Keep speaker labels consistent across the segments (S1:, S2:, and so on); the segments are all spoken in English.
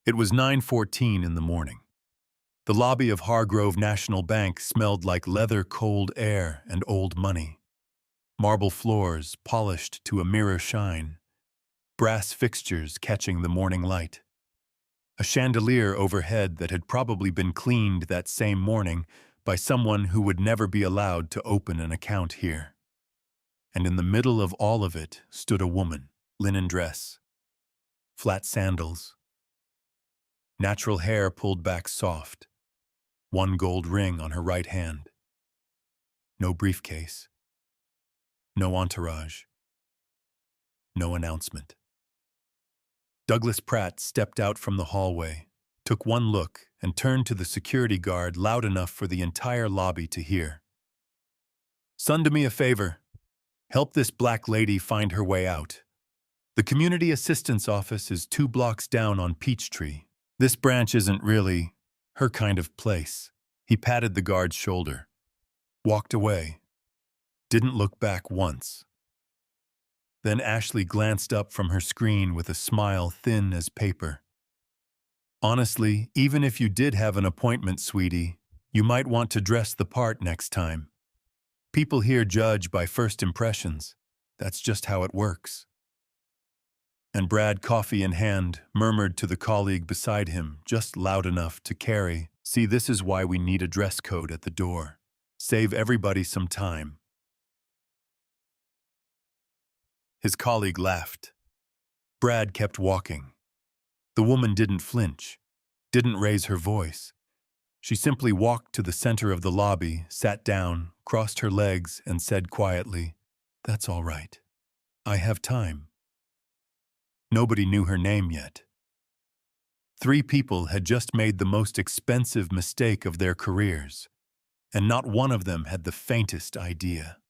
S1: It was 9:14 in the morning. The lobby of Hargrove National Bank smelled like leather, cold air, and old money. Marble floors polished to a mirror shine, brass fixtures catching the morning light. A chandelier overhead that had probably been cleaned that same morning by someone who would never be allowed to open an account here. And in the middle of all of it stood a woman, linen dress, flat sandals, natural hair pulled back soft, one gold ring on her right hand. No briefcase, no entourage, no announcement. Douglas Pratt stepped out from the hallway, took one look, and turned to the security guard loud enough for the entire lobby to hear. "Son, do me a favor. Help this black lady find her way out. The community assistance office is 2 blocks down on Peachtree. This branch isn't really her kind of place." He patted the guard's shoulder, walked away, didn't look back once. Then Ashley glanced up from her screen with a smile thin as paper. "Honestly, even if you did have an appointment, sweetie, you might want to dress the part next time. People here judge by first impressions. That's just how it works." And Brad, coffee in hand, murmured to the colleague beside him, just loud enough to carry, "See, this is why we need a dress code at the door. Save everybody some time." His colleague laughed. Brad kept walking. The woman didn't flinch, didn't raise her voice. She simply walked to the center of the lobby, sat down, crossed her legs, and said quietly, "That's all right. I have time." Nobody knew her name yet. 3 people had just made the most expensive mistake of their careers, and not one of them had the faintest idea.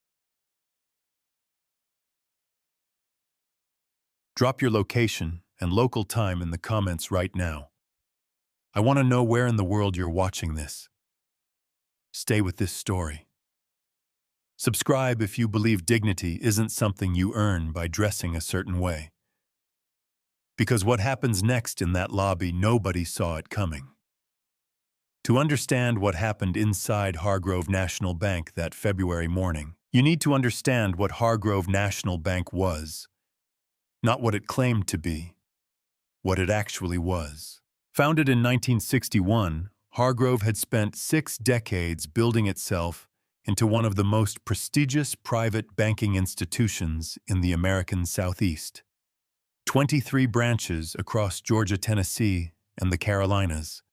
S1: Drop your location and local time in the comments right now. I want to know where in the world you're watching this. Stay with this story. Subscribe if you believe dignity isn't something you earn by dressing a certain way. Because what happens next in that lobby, nobody saw it coming. To understand what happened inside Hargrove National Bank that February morning, you need to understand what Hargrove National Bank was. Not what it claimed to be, what it actually was. Founded in 1961, Hargrove had spent 6 decades building itself into one of the most prestigious private banking institutions in the American Southeast. 23 branches across Georgia, Tennessee, and the Carolinas.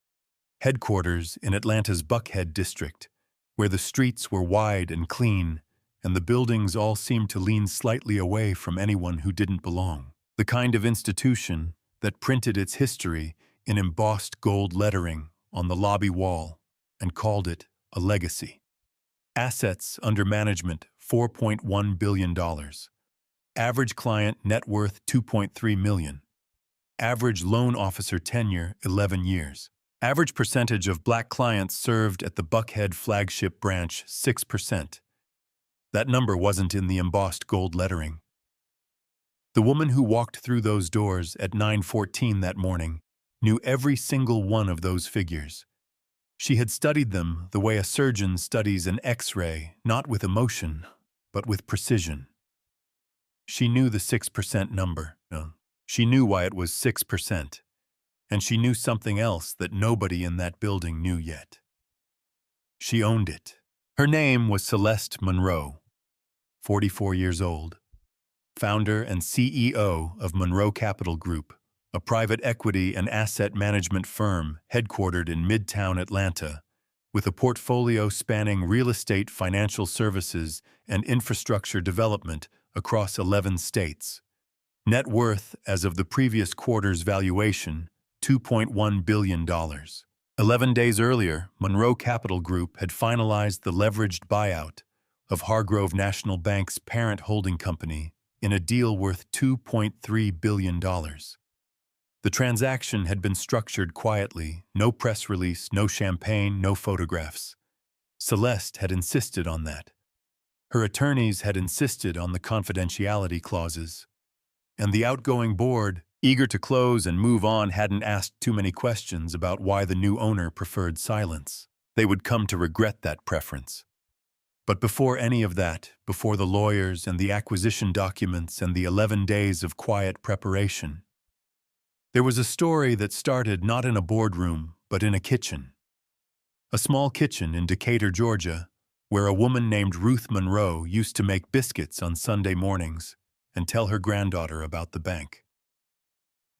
S1: Headquarters in Atlanta's Buckhead district, where the streets were wide and clean, and the buildings all seemed to lean slightly away from anyone who didn't belong. The kind of institution that printed its history in embossed gold lettering on the lobby wall and called it a legacy. Assets under management, $4.1 billion. Average client net worth, $2.3 million. Average loan officer tenure, 11 years. Average percentage of black clients served at the Buckhead flagship branch, 6%. That number wasn't in the embossed gold lettering. The woman who walked through those doors at 9:14 that morning knew every single one of those figures. She had studied them the way a surgeon studies an X-ray, not with emotion, but with precision. She knew the 6% number. She knew why it was 6%. And she knew something else that nobody in that building knew yet. She owned it. Her name was Celeste Monroe, 44 years old, founder and CEO of Monroe Capital Group, a private equity and asset management firm headquartered in Midtown Atlanta, with a portfolio spanning real estate, financial services, and infrastructure development across 11 states. Net worth as of the previous quarter's valuation, $2.1 billion. 11 days earlier, Monroe Capital Group had finalized the leveraged buyout of Hargrove National Bank's parent holding company in a deal worth $2.3 billion. The transaction had been structured quietly, no press release, no champagne, no photographs. Celeste had insisted on that. Her attorneys had insisted on the confidentiality clauses. And the outgoing board Eager to close and move on, hadn't asked too many questions about why the new owner preferred silence. They would come to regret that preference. But before any of that, before the lawyers and the acquisition documents and the 11 days of quiet preparation, there was a story that started not in a boardroom, but in a kitchen. A small kitchen in Decatur, Georgia, where a woman named Ruth Monroe used to make biscuits on Sunday mornings and tell her granddaughter about the bank.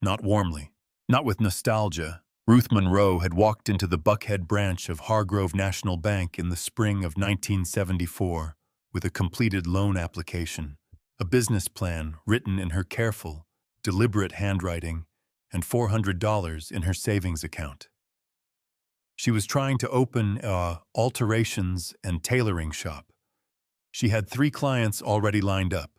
S1: Not warmly, not with nostalgia, Ruth Monroe had walked into the Buckhead branch of Hargrove National Bank in the spring of 1974 with a completed loan application, a business plan written in her careful, deliberate handwriting, and $400 in her savings account. She was trying to open a alterations and tailoring shop. She had 3 clients already lined up.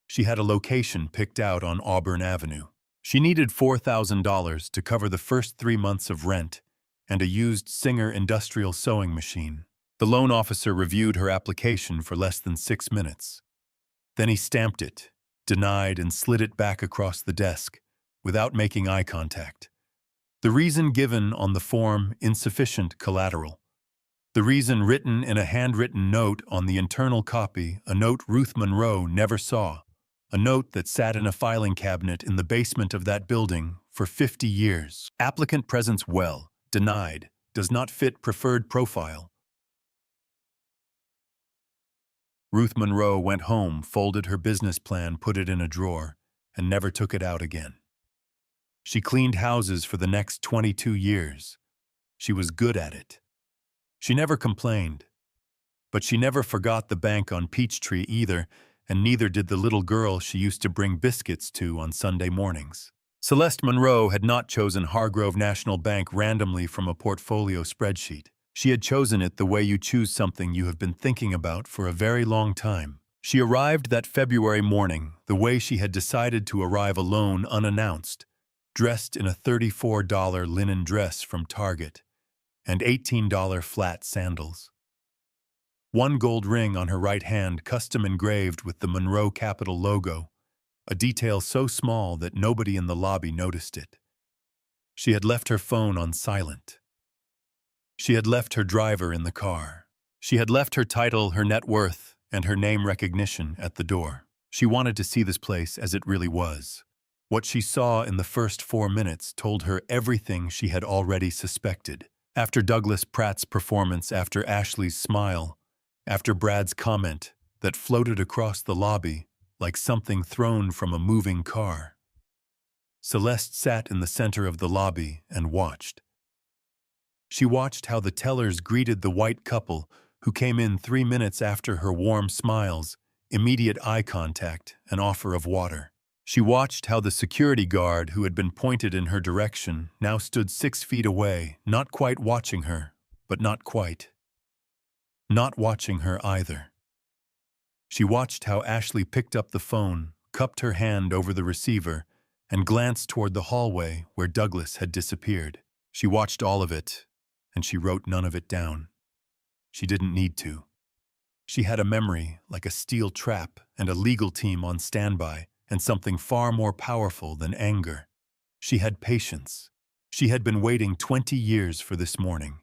S1: She had a location picked out on Auburn Avenue. She needed $4,000 to cover the first 3 months of rent and a used Singer industrial sewing machine. The loan officer reviewed her application for less than 6 minutes. Then he stamped it, denied, and slid it back across the desk without making eye contact. The reason given on the form, insufficient collateral. The reason written in a handwritten note on the internal copy, a note Ruth Monroe never saw. A note that sat in a filing cabinet in the basement of that building for 50 years. Applicant presents well, denied, does not fit preferred profile. Ruth Monroe went home, folded her business plan, put it in a drawer, and never took it out again. She cleaned houses for the next 22 years. She was good at it. She never complained. But she never forgot the bank on Peachtree either, and neither did the little girl she used to bring biscuits to on Sunday mornings. Celeste Monroe had not chosen Hargrove National Bank randomly from a portfolio spreadsheet. She had chosen it the way you choose something you have been thinking about for a very long time. She arrived that February morning the way she had decided to arrive alone, unannounced, dressed in a $34 linen dress from Target and $18 flat sandals. 1 gold ring on her right hand, custom engraved with the Monroe Capital logo, a detail so small that nobody in the lobby noticed it. She had left her phone on silent. She had left her driver in the car. She had left her title, her net worth, and her name recognition at the door. She wanted to see this place as it really was. What she saw in the first 4 minutes told her everything she had already suspected. After Douglas Pratt's performance, after Ashley's smile, after Brad's comment that floated across the lobby like something thrown from a moving car, Celeste sat in the center of the lobby and watched. She watched how the tellers greeted the white couple who came in 3 minutes after her warm smiles, immediate eye contact, and offer of water. She watched how the security guard who had been pointed in her direction now stood 6 feet away, not quite watching her, but not quite. Not watching her either. She watched how Ashley picked up the phone, cupped her hand over the receiver, and glanced toward the hallway where Douglas had disappeared. She watched all of it, and she wrote none of it down. She didn't need to. She had a memory like a steel trap and a legal team on standby, and something far more powerful than anger. She had patience. She had been waiting 20 years for this morning.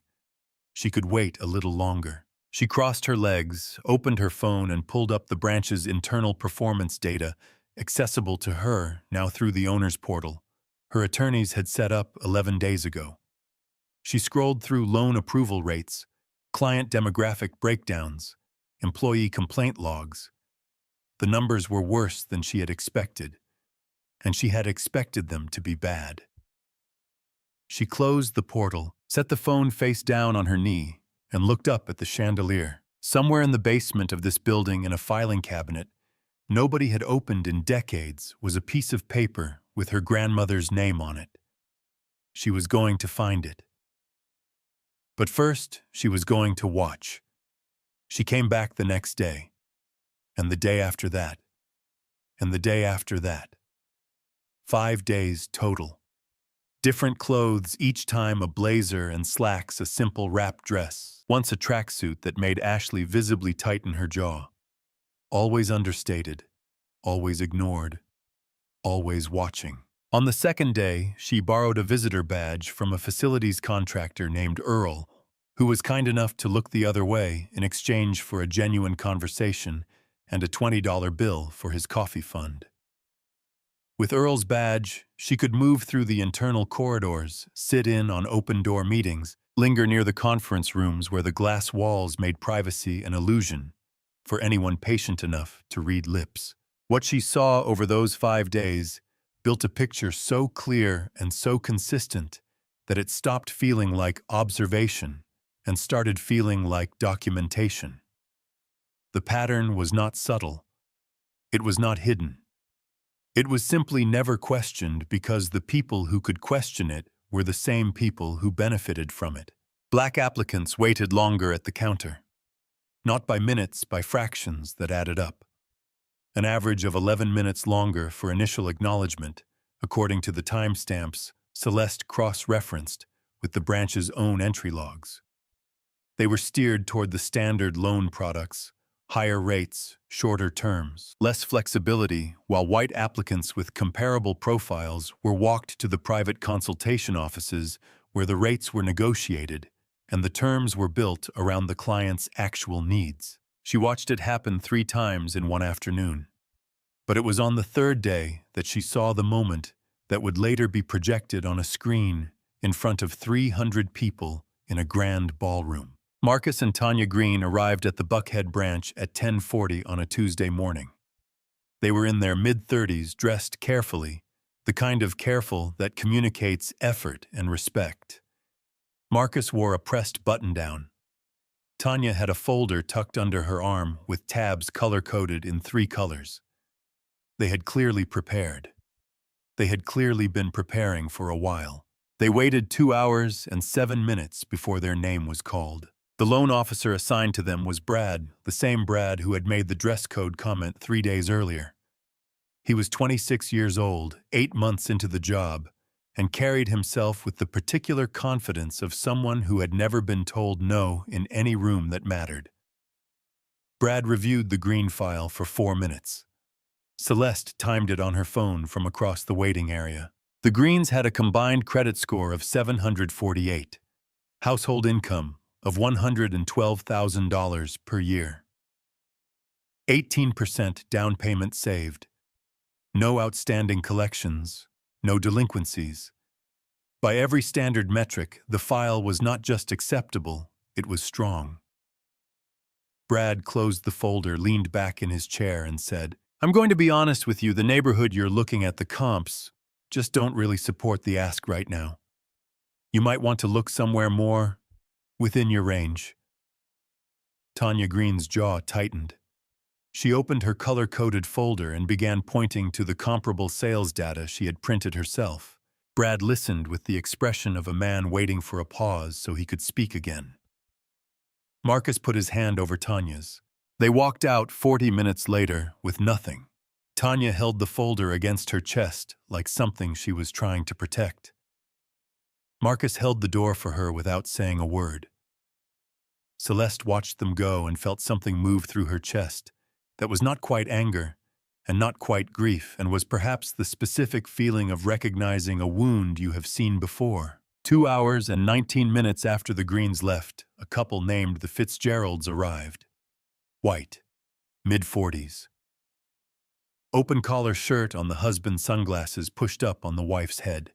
S1: She could wait a little longer. She crossed her legs, opened her phone, and pulled up the branch's internal performance data, accessible to her now through the owner's portal. Her attorneys had set up 11 days ago. She scrolled through loan approval rates, client demographic breakdowns, employee complaint logs. The numbers were worse than she had expected, and she had expected them to be bad. She closed the portal, set the phone face down on her knee, and looked up at the chandelier. Somewhere in the basement of this building, in a filing cabinet nobody had opened in decades, was a piece of paper with her grandmother's name on it. She was going to find it. But first, she was going to watch. She came back the next day, and the day after that, and the day after that. 5 days total. Different clothes, each time a blazer and slacks, a simple wrap dress, once a tracksuit that made Ashley visibly tighten her jaw. Always understated, always ignored, always watching. On the second day, she borrowed a visitor badge from a facilities contractor named Earl, who was kind enough to look the other way in exchange for a genuine conversation and a $20 bill for his coffee fund. With Earl's badge, she could move through the internal corridors, sit in on open-door meetings, linger near the conference rooms where the glass walls made privacy an illusion for anyone patient enough to read lips. What she saw over those 5 days built a picture so clear and so consistent that it stopped feeling like observation and started feeling like documentation. The pattern was not subtle. It was not hidden. It was simply never questioned because the people who could question it were the same people who benefited from it. Black applicants waited longer at the counter. Not by minutes, by fractions that added up. An average of 11 minutes longer for initial acknowledgement, according to the timestamps Celeste cross-referenced with the branch's own entry logs. They were steered toward the standard loan products, higher rates, shorter terms, less flexibility, while white applicants with comparable profiles were walked to the private consultation offices where the rates were negotiated and the terms were built around the client's actual needs. She watched it happen 3 times in one afternoon. But it was on the third day that she saw the moment that would later be projected on a screen in front of 300 people in a grand ballroom. Marcus and Tanya Green arrived at the Buckhead branch at 10:40 on a Tuesday morning. They were in their mid-30s, dressed carefully, the kind of careful that communicates effort and respect. Marcus wore a pressed button-down. Tanya had a folder tucked under her arm with tabs color-coded in 3 colors. They had clearly prepared. They had clearly been preparing for a while. They waited 2 hours and 7 minutes before their name was called. The loan officer assigned to them was Brad, the same Brad who had made the dress code comment 3 days earlier. He was 26 years old, 8 months into the job, and carried himself with the particular confidence of someone who had never been told no in any room that mattered. Brad reviewed the Green file for 4 minutes. Celeste timed it on her phone from across the waiting area. The Greens had a combined credit score of 748, household income of $112,000 per year. 18% down payment saved. No outstanding collections, no delinquencies. By every standard metric, the file was not just acceptable, it was strong. Brad closed the folder, leaned back in his chair, and said, "I'm going to be honest with you, the neighborhood you're looking at, the comps, just don't really support the ask right now. You might want to look somewhere more within your range." Tanya Green's jaw tightened. She opened her color-coded folder and began pointing to the comparable sales data she had printed herself. Brad listened with the expression of a man waiting for a pause so he could speak again. Marcus put his hand over Tanya's. They walked out 40 minutes later with nothing. Tanya held the folder against her chest like something she was trying to protect. Marcus held the door for her without saying a word. Celeste watched them go and felt something move through her chest that was not quite anger and not quite grief, and was perhaps the specific feeling of recognizing a wound you have seen before. 2 hours and 19 minutes after the Greens left, a couple named the Fitzgeralds arrived. White, mid-40s. Open-collar shirt on the husband's sunglasses pushed up on the wife's head.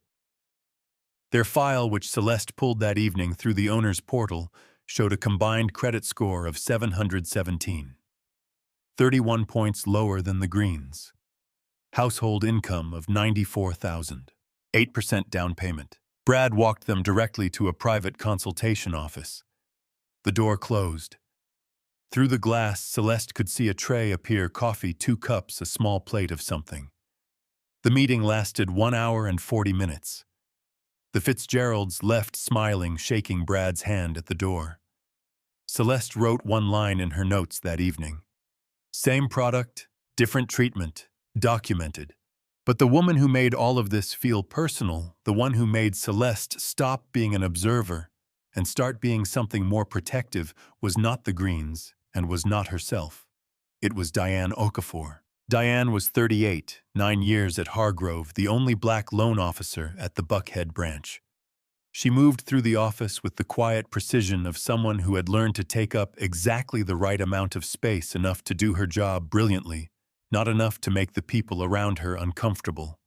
S1: Their file, which Celeste pulled that evening through the owner's portal, showed a combined credit score of 717. 31 points lower than the Greens. Household income of $94,000. 8% down payment. Brad walked them directly to a private consultation office. The door closed. Through the glass, Celeste could see a tray appear, coffee, 2 cups, a small plate of something. The meeting lasted 1 hour and 40 minutes. The Fitzgeralds left smiling, shaking Brad's hand at the door. Celeste wrote one line in her notes that evening. Same product, different treatment, documented. But the woman who made all of this feel personal, the one who made Celeste stop being an observer and start being something more protective, was not the Greens and was not herself. It was Diane Okafor. Diane was 38, 9 years at Hargrove, the only black loan officer at the Buckhead branch. She moved through the office with the quiet precision of someone who had learned to take up exactly the right amount of space, enough to do her job brilliantly, not enough to make the people around her uncomfortable.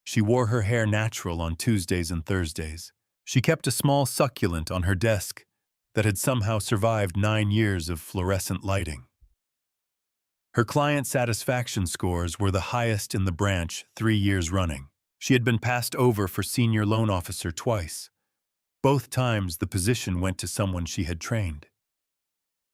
S1: She wore her hair natural on Tuesdays and Thursdays. She kept a small succulent on her desk that had somehow survived 9 years of fluorescent lighting. Her client satisfaction scores were the highest in the branch 3 years running. She had been passed over for senior loan officer twice. Both times the position went to someone she had trained.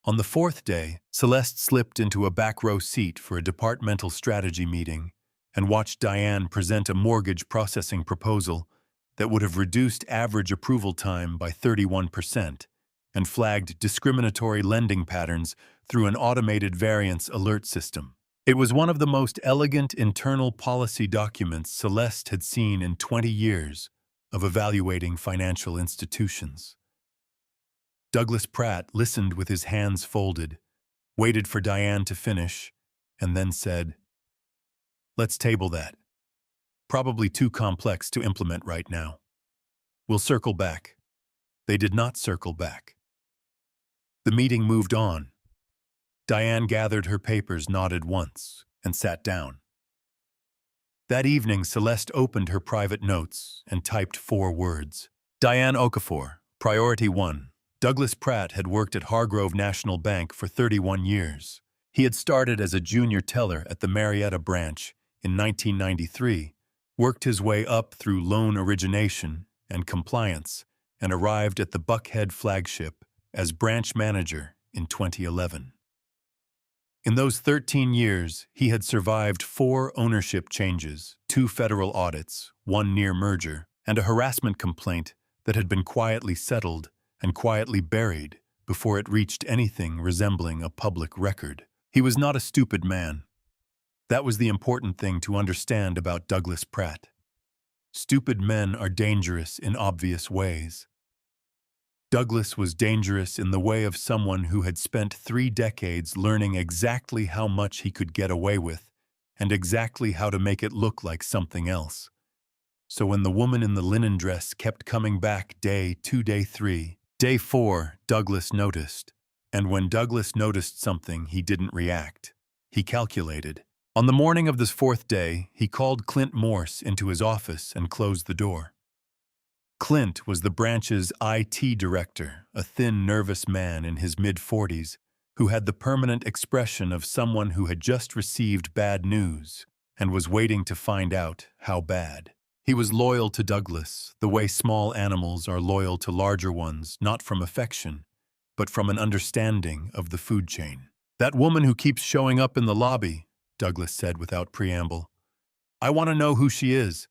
S1: On the fourth day, Celeste slipped into a back row seat for a departmental strategy meeting and watched Diane present a mortgage processing proposal that would have reduced average approval time by 31% and flagged discriminatory lending patterns through an automated variance alert system. It was one of the most elegant internal policy documents Celeste had seen in 20 years of evaluating financial institutions. Douglas Pratt listened with his hands folded, waited for Diane to finish, and then said, "Let's table that. Probably too complex to implement right now. We'll circle back." They did not circle back. The meeting moved on. Diane gathered her papers, nodded once, and sat down. That evening, Celeste opened her private notes and typed 4 words. Diane Okafor, Priority 1. Douglas Pratt had worked at Hargrove National Bank for 31 years. He had started as a junior teller at the Marietta branch in 1993, worked his way up through loan origination and compliance, and arrived at the Buckhead flagship as branch manager in 2011. In those 13 years, he had survived 4 ownership changes, 2 federal audits, 1 near merger, and a harassment complaint that had been quietly settled and quietly buried before it reached anything resembling a public record. He was not a stupid man. That was the important thing to understand about Douglas Pratt. Stupid men are dangerous in obvious ways. Douglas was dangerous in the way of someone who had spent 3 decades learning exactly how much he could get away with and exactly how to make it look like something else. So when the woman in the linen dress kept coming back day 2, day 3, day 4, Douglas noticed. And when Douglas noticed something, he didn't react. He calculated. On the morning of this 4th day, he called Clint Morse into his office and closed the door. Clint was the branch's IT director, a thin, nervous man in his mid-40s who had the permanent expression of someone who had just received bad news and was waiting to find out how bad. He was loyal to Douglas, the way small animals are loyal to larger ones, not from affection, but from an understanding of the food chain. "That woman who keeps showing up in the lobby," Douglas said without preamble. "I want to know who she is.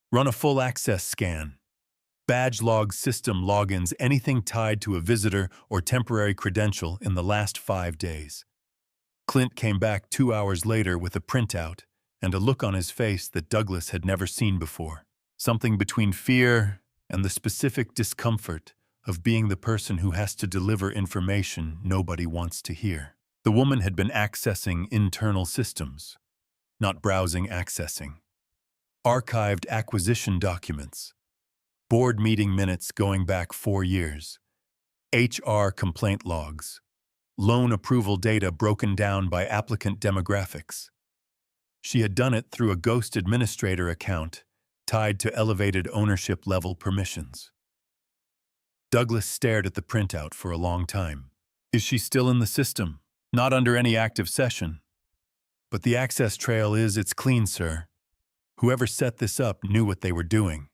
S1: Run a full access scan. Badge logs, system logins, anything tied to a visitor or temporary credential in the last 5 days." Clint came back 2 hours later with a printout and a look on his face that Douglas had never seen before. Something between fear and the specific discomfort of being the person who has to deliver information nobody wants to hear. The woman had been accessing internal systems, not browsing, accessing. Archived acquisition documents. Board meeting minutes going back 4 years, HR complaint logs, loan approval data broken down by applicant demographics. She had done it through a ghost administrator account tied to elevated ownership level permissions. Douglas stared at the printout for a long time. Is she still in the system? Not under any active session. But the access trail it's clean, sir. Whoever set this up knew what they were doing.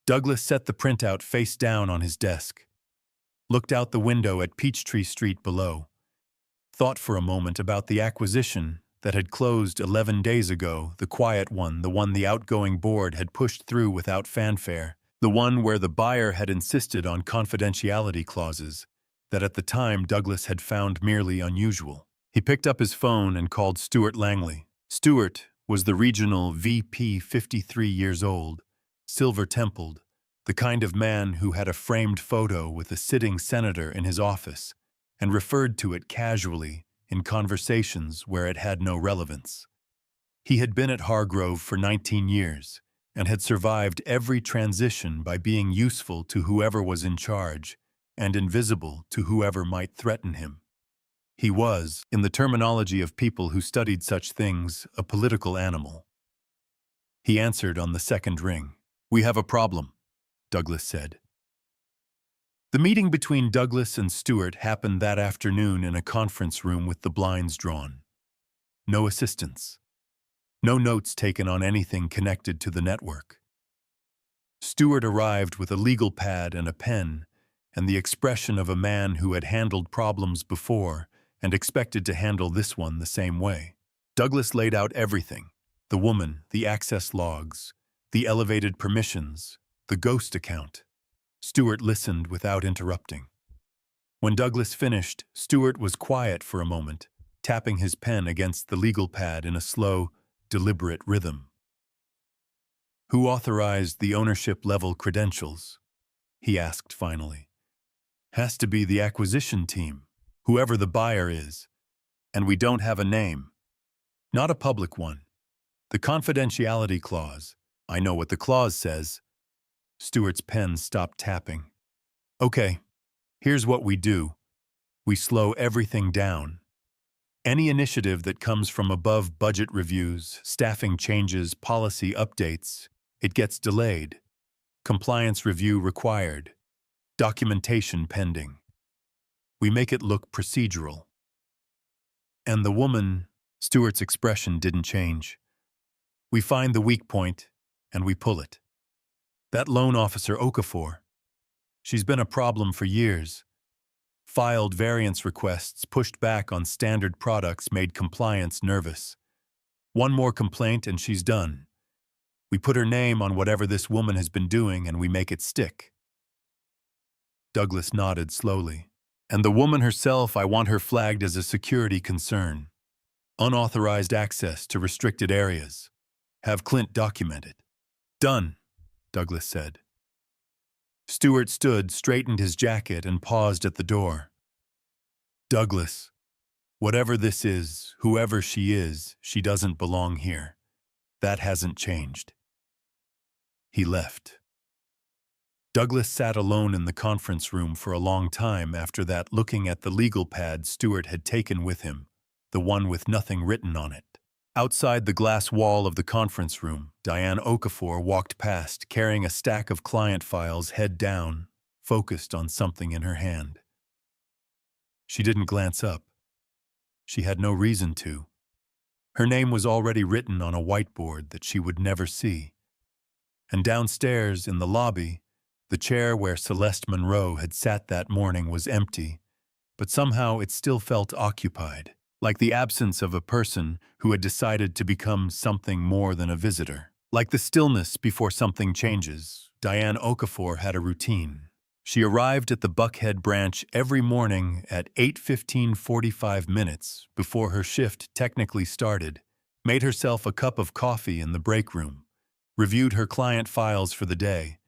S1: Douglas set the printout face down on his desk, looked out the window at Peachtree Street below, thought for a moment about the acquisition that had closed 11 days ago, the quiet one, the one the outgoing board had pushed through without fanfare, the one where the buyer had insisted on confidentiality clauses that at the time Douglas had found merely unusual. He picked up his phone and called Stuart Langley. Stuart was the regional VP, 53 years old, silver-templed, the kind of man who had a framed photo with a sitting senator in his office and referred to it casually in conversations where it had no relevance. He had been at Hargrove for 19 years and had survived every transition by being useful to whoever was in charge and invisible to whoever might threaten him. He was, in the terminology of people who studied such things, a political animal. He answered on the second ring. "We have a problem," Douglas said. The meeting between Douglas and Stewart happened that afternoon in a conference room with the blinds drawn. No assistants. No notes taken on anything connected to the network. Stewart arrived with a legal pad and a pen, and the expression of a man who had handled problems before and expected to handle this one the same way. Douglas laid out everything: the woman, the access logs, the elevated permissions, the ghost account. Stewart listened without interrupting. When Douglas finished, Stewart was quiet for a moment, tapping his pen against the legal pad in a slow, deliberate rhythm. "Who authorized the ownership-level credentials?" he asked finally. "Has to be the acquisition team, whoever the buyer is. And we don't have a name. Not a public one. The confidentiality clause. I know what the clause says." Stewart's pen stopped tapping. "Okay, here's what we do. We slow everything down. Any initiative that comes from above budget reviews, staffing changes, policy updates, it gets delayed. Compliance review required. Documentation pending. We make it look procedural." And the woman, Stewart's expression didn't change. "We find the weak point, and we pull it. That loan officer Okafor. She's been a problem for years. Filed variance requests, pushed back on standard products, made compliance nervous. One more complaint and she's done. We put her name on whatever this woman has been doing and we make it stick." Douglas nodded slowly. "And the woman herself, I want her flagged as a security concern. Unauthorized access to restricted areas. Have Clint document it." "Done," Douglas said. Stewart stood, straightened his jacket, and paused at the door. "Douglas, whatever this is, whoever she is, she doesn't belong here. That hasn't changed." He left. Douglas sat alone in the conference room for a long time after that, looking at the legal pad Stewart had taken with him, the one with nothing written on it. Outside the glass wall of the conference room, Diane Okafor walked past, carrying a stack of client files, head down, focused on something in her hand. She didn't glance up. She had no reason to. Her name was already written on a whiteboard that she would never see. And downstairs, in the lobby, the chair where Celeste Monroe had sat that morning was empty, but somehow it still felt occupied, like the absence of a person who had decided to become something more than a visitor. Like the stillness before something changes, Diane Okafor had a routine. She arrived at the Buckhead branch every morning at 8:45 before her shift technically started, made herself a cup of coffee in the break room, reviewed her client files for the day,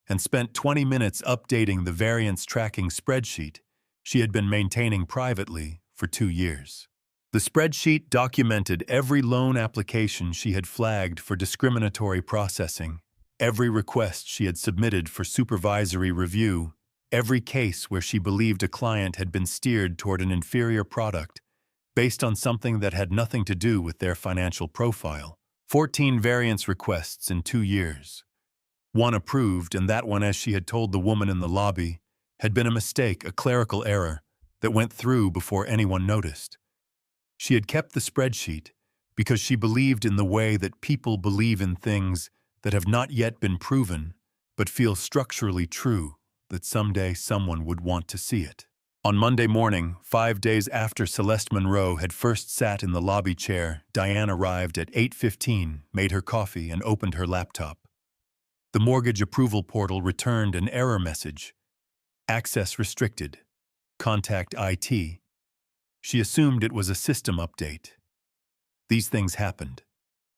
S1: and spent 20 minutes updating the variance tracking spreadsheet she had been maintaining privately for 2 years. The spreadsheet documented every loan application she had flagged for discriminatory processing, every request she had submitted for supervisory review, every case where she believed a client had been steered toward an inferior product based on something that had nothing to do with their financial profile. 14 variance requests in 2 years. One approved, and that one, as she had told the woman in the lobby, had been a mistake, a clerical error that went through before anyone noticed. She had kept the spreadsheet because she believed in the way that people believe in things that have not yet been proven, but feel structurally true, that someday someone would want to see it. On Monday morning, 5 days after Celeste Monroe had first sat in the lobby chair, Diane arrived at 8:15, made her coffee, and opened her laptop. The mortgage approval portal returned an error message. Access restricted. Contact IT. She assumed it was a system update. These things happened.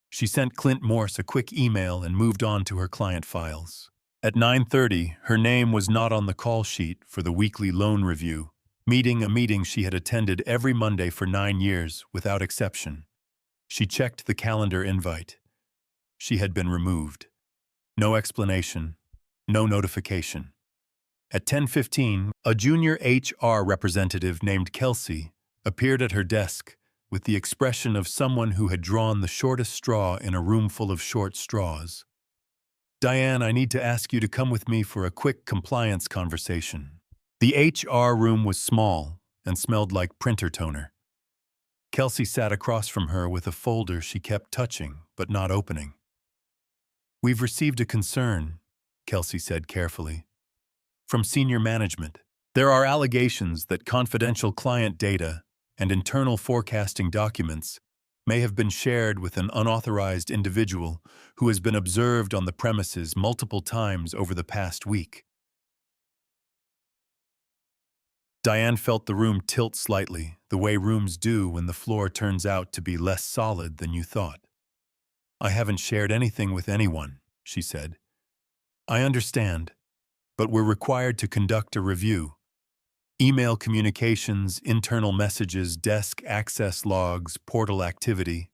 S1: She sent Clint Morse a quick email and moved on to her client files. At 9:30, her name was not on the call sheet for the weekly loan review, A meeting she had attended every Monday for 9 years, without exception. She checked the calendar invite. She had been removed. No explanation, no notification. At 10:15, a junior HR representative named Kelsey appeared at her desk with the expression of someone who had drawn the shortest straw in a room full of short straws. "Diane, I need to ask you to come with me for a quick compliance conversation." The HR room was small and smelled like printer toner. Kelsey sat across from her with a folder she kept touching but not opening. "We've received a concern," Kelsey said carefully, "from senior management. There are allegations that confidential client data and internal forecasting documents may have been shared with an unauthorized individual who has been observed on the premises multiple times over the past week." Diane felt the room tilt slightly, the way rooms do when the floor turns out to be less solid than you thought. "I haven't shared anything with anyone," she said. "I understand, but we're required to conduct a review. Email communications, internal messages, desk access logs, portal activity.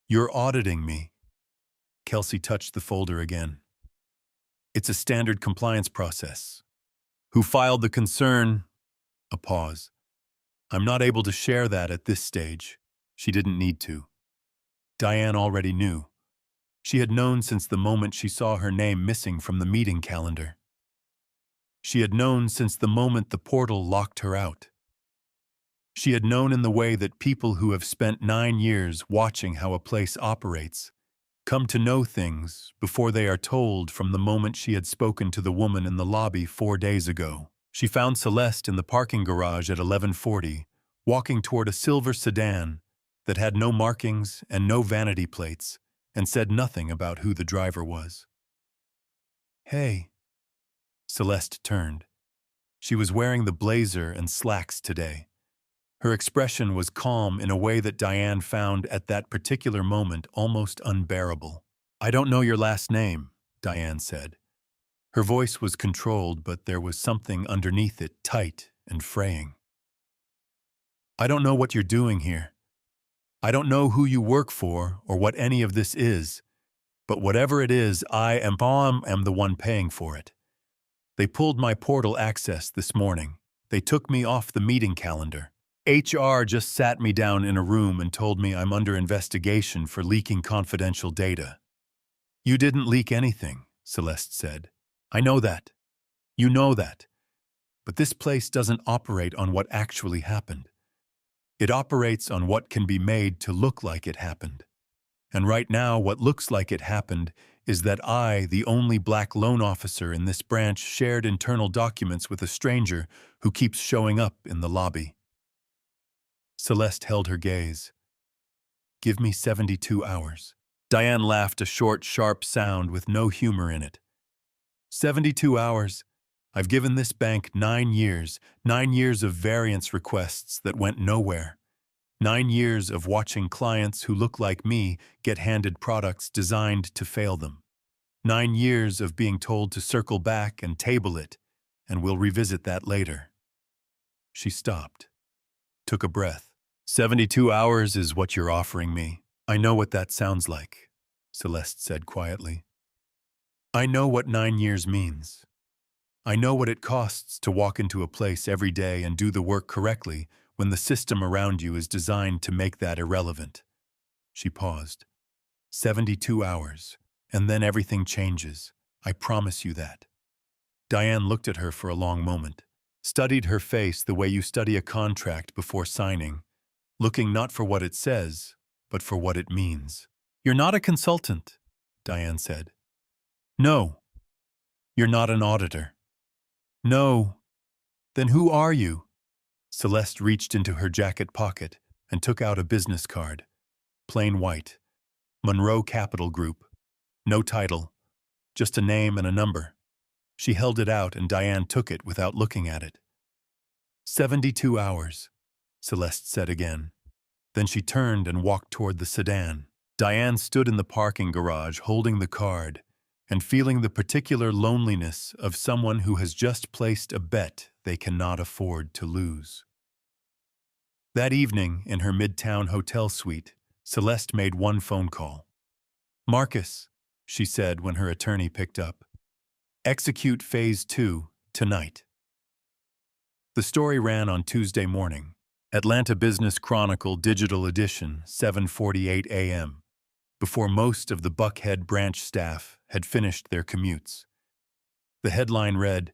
S1: You're auditing me." Kelsey touched the folder again. "It's a standard compliance process. Who filed the concern?" A pause. "I'm not able to share that at this stage." She didn't need to. Diane already knew. She had known since the moment she saw her name missing from the meeting calendar. She had known since the moment the portal locked her out. She had known in the way that people who have spent 9 years watching how a place operates come to know things before they are told from the moment she had spoken to the woman in the lobby 4 days ago. She found Celeste in the parking garage at 11:40, walking toward a silver sedan that had no markings and no vanity plates, and said nothing about who the driver was. "Hey." Celeste turned. She was wearing the blazer and slacks today. Her expression was calm in a way that Diane found at that particular moment almost unbearable. "I don't know your last name," Diane said. Her voice was controlled, but there was something underneath it, tight and fraying. "I don't know what you're doing here. I don't know who you work for or what any of this is, but whatever it is, I am the one paying for it. They pulled my portal access this morning. They took me off the meeting calendar. HR just sat me down in a room and told me I'm under investigation for leaking confidential data." "You didn't leak anything," Celeste said. "I know that. You know that. But this place doesn't operate on what actually happened. It operates on what can be made to look like it happened. And right now, what looks like it happened is that I, the only black loan officer in this branch, shared internal documents with a stranger who keeps showing up in the lobby." Celeste held her gaze. "Give me 72 hours. Diane laughed, a short, sharp sound with no humor in it. 72 hours. I've given this bank 9 years, 9 years of variance requests that went nowhere. 9 years of watching clients who look like me get handed products designed to fail them. 9 years of being told to circle back and table it, and we'll revisit that later." She stopped, took a breath. 72 hours is what you're offering me. I know what that sounds like," Celeste said quietly. "I know what 9 years means. I know what it costs to walk into a place every day and do the work correctly when the system around you is designed to make that irrelevant." She paused. 72 hours, and then everything changes. I promise you that." Diane looked at her for a long moment, studied her face the way you study a contract before signing, looking not for what it says, but for what it means. "You're not a consultant," Diane said. "No. You're not an auditor." "No. Then who are you?" Celeste reached into her jacket pocket and took out a business card. Plain white. Monroe Capital Group. No title. Just a name and a number. She held it out and Diane took it without looking at it. 72 hours, Celeste said again. Then she turned and walked toward the sedan. Diane stood in the parking garage holding the card and feeling the particular loneliness of someone who has just placed a bet they cannot afford to lose. That evening, in her Midtown hotel suite, Celeste made one phone call. "Marcus," she said when her attorney picked up. "Execute Phase 2 tonight." The story ran on Tuesday morning. Atlanta Business Chronicle Digital Edition, 7:48 a.m., before most of the Buckhead branch staff had finished their commutes. The headline read,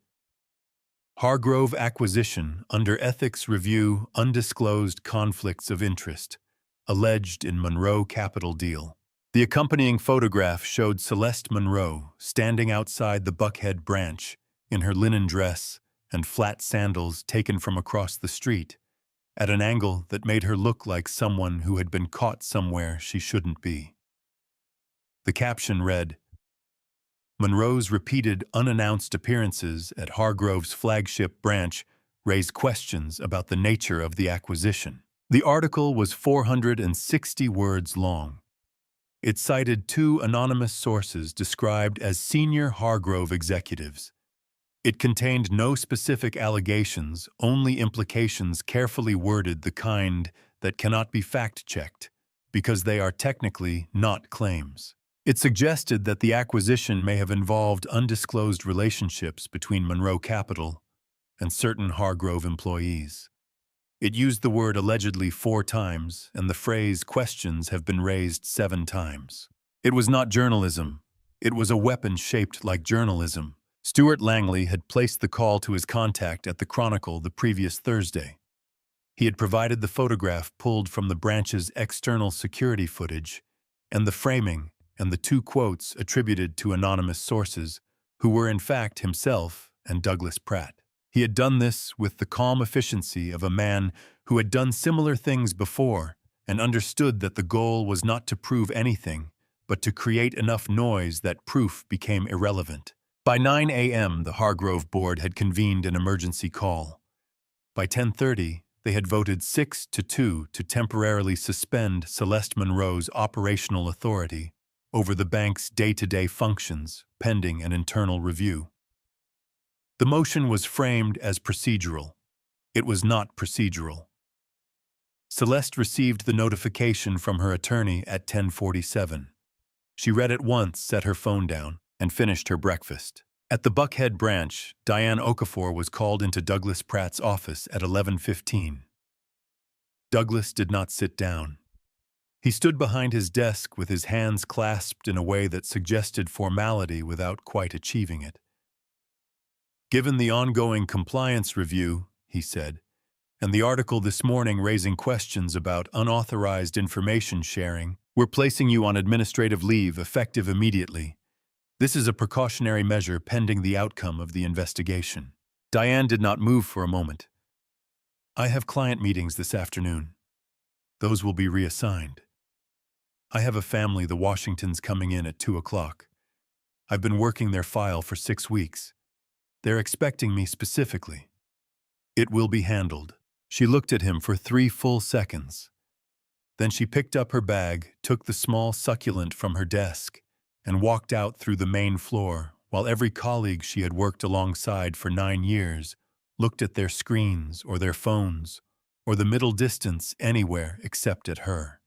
S1: "Hargrove Acquisition Under Ethics Review Undisclosed Conflicts of Interest, Alleged in Monroe Capital Deal." The accompanying photograph showed Celeste Monroe standing outside the Buckhead branch in her linen dress and flat sandals taken from across the street, at an angle that made her look like someone who had been caught somewhere she shouldn't be. The caption read, "Monroe's repeated unannounced appearances at Hargrove's flagship branch raise questions about the nature of the acquisition." The article was 460 words long. It cited two anonymous sources described as senior Hargrove executives. It contained no specific allegations, only implications carefully worded, the kind that cannot be fact-checked, because they are technically not claims. It suggested that the acquisition may have involved undisclosed relationships between Monroe Capital and certain Hargrove employees. It used the word allegedly 4 times, and the phrase questions have been raised 7 times. It was not journalism. It was a weapon shaped like journalism. Stuart Langley had placed the call to his contact at the Chronicle the previous Thursday. He had provided the photograph pulled from the branch's external security footage, and the framing and the 2 quotes attributed to anonymous sources, who were in fact himself and Douglas Pratt. He had done this with the calm efficiency of a man who had done similar things before and understood that the goal was not to prove anything, but to create enough noise that proof became irrelevant. By 9 a.m., the Hargrove board had convened an emergency call. By 10:30, they had voted 6-2 to temporarily suspend Celeste Monroe's operational authority over the bank's day-to-day functions, pending an internal review. The motion was framed as procedural. It was not procedural. Celeste received the notification from her attorney at 10:47. She read it once, set her phone down, and finished her breakfast. At the Buckhead branch, Diane Okafor was called into Douglas Pratt's office at 11:15. Douglas did not sit down. He stood behind his desk with his hands clasped in a way that suggested formality without quite achieving it. "Given the ongoing compliance review," he said, "and the article this morning raising questions about unauthorized information sharing, we're placing you on administrative leave effective immediately. This is a precautionary measure pending the outcome of the investigation." Diane did not move for a moment. "I have client meetings this afternoon. Those will be reassigned. I have a family, the Washingtons, coming in at 2 o'clock. I've been working their file for 6 weeks. They're expecting me specifically. It will be handled." She looked at him for 3 full seconds. Then she picked up her bag, took the small succulent from her desk, and walked out through the main floor, while every colleague she had worked alongside for 9 years looked at their screens or their phones, or the middle distance anywhere except at her.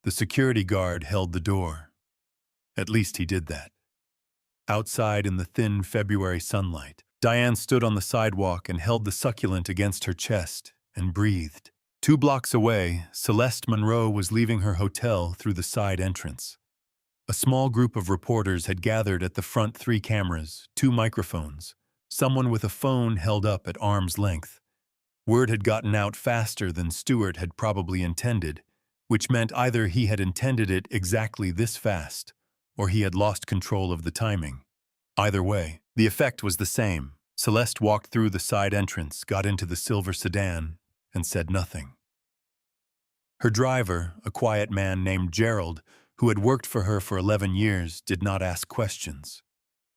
S1: The security guard held the door. At least he did that. Outside in the thin February sunlight, Diane stood on the sidewalk and held the succulent against her chest and breathed. 2 blocks away, Celeste Monroe was leaving her hotel through the side entrance. A small group of reporters had gathered at the front, 3 cameras, 2 microphones, someone with a phone held up at arm's length. Word had gotten out faster than Stuart had probably intended, which meant either he had intended it exactly this fast, or he had lost control of the timing. Either way, the effect was the same. Celeste walked through the side entrance, got into the silver sedan, and said nothing. Her driver, a quiet man named Gerald, who had worked for her for 11 years, did not ask questions.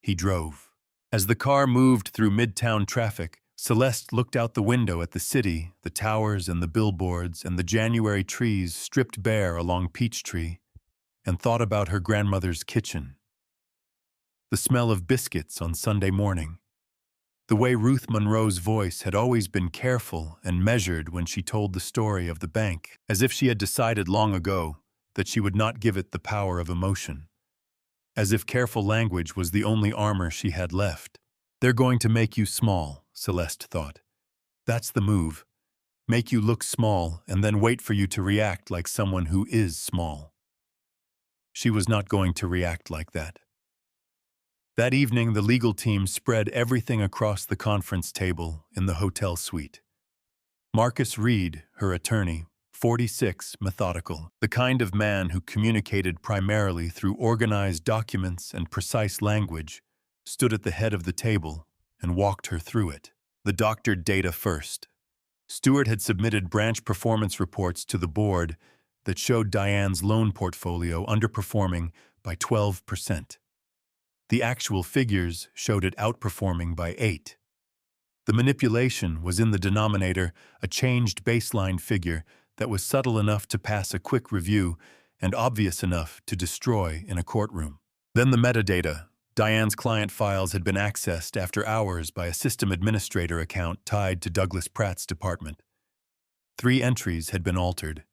S1: He drove. As the car moved through midtown traffic, Celeste looked out the window at the city, the towers and the billboards and the January trees stripped bare along Peachtree, and thought about her grandmother's kitchen. The smell of biscuits on Sunday morning, The way Ruth Monroe's voice had always been careful and measured when she told the story of the bank, as if she had decided long ago that she would not give it the power of emotion. As if careful language was the only armor she had left. They're going to make you small, Celeste thought. That's the move. Make you look small and then wait for you to react like someone who is small. She was not going to react like that. That evening, the legal team spread everything across the conference table in the hotel suite. Marcus Reed, her attorney, 46, methodical, the kind of man who communicated primarily through organized documents and precise language, stood at the head of the table and walked her through it. The doctored data first. Stewart had submitted branch performance reports to the board that showed Diane's loan portfolio underperforming by 12%. The actual figures showed it outperforming by 8%. The manipulation was in the denominator, a changed baseline figure that was subtle enough to pass a quick review and obvious enough to destroy in a courtroom. Then the metadata. Diane's client files had been accessed after hours by a system administrator account tied to Douglas Pratt's department. 3 entries had been altered.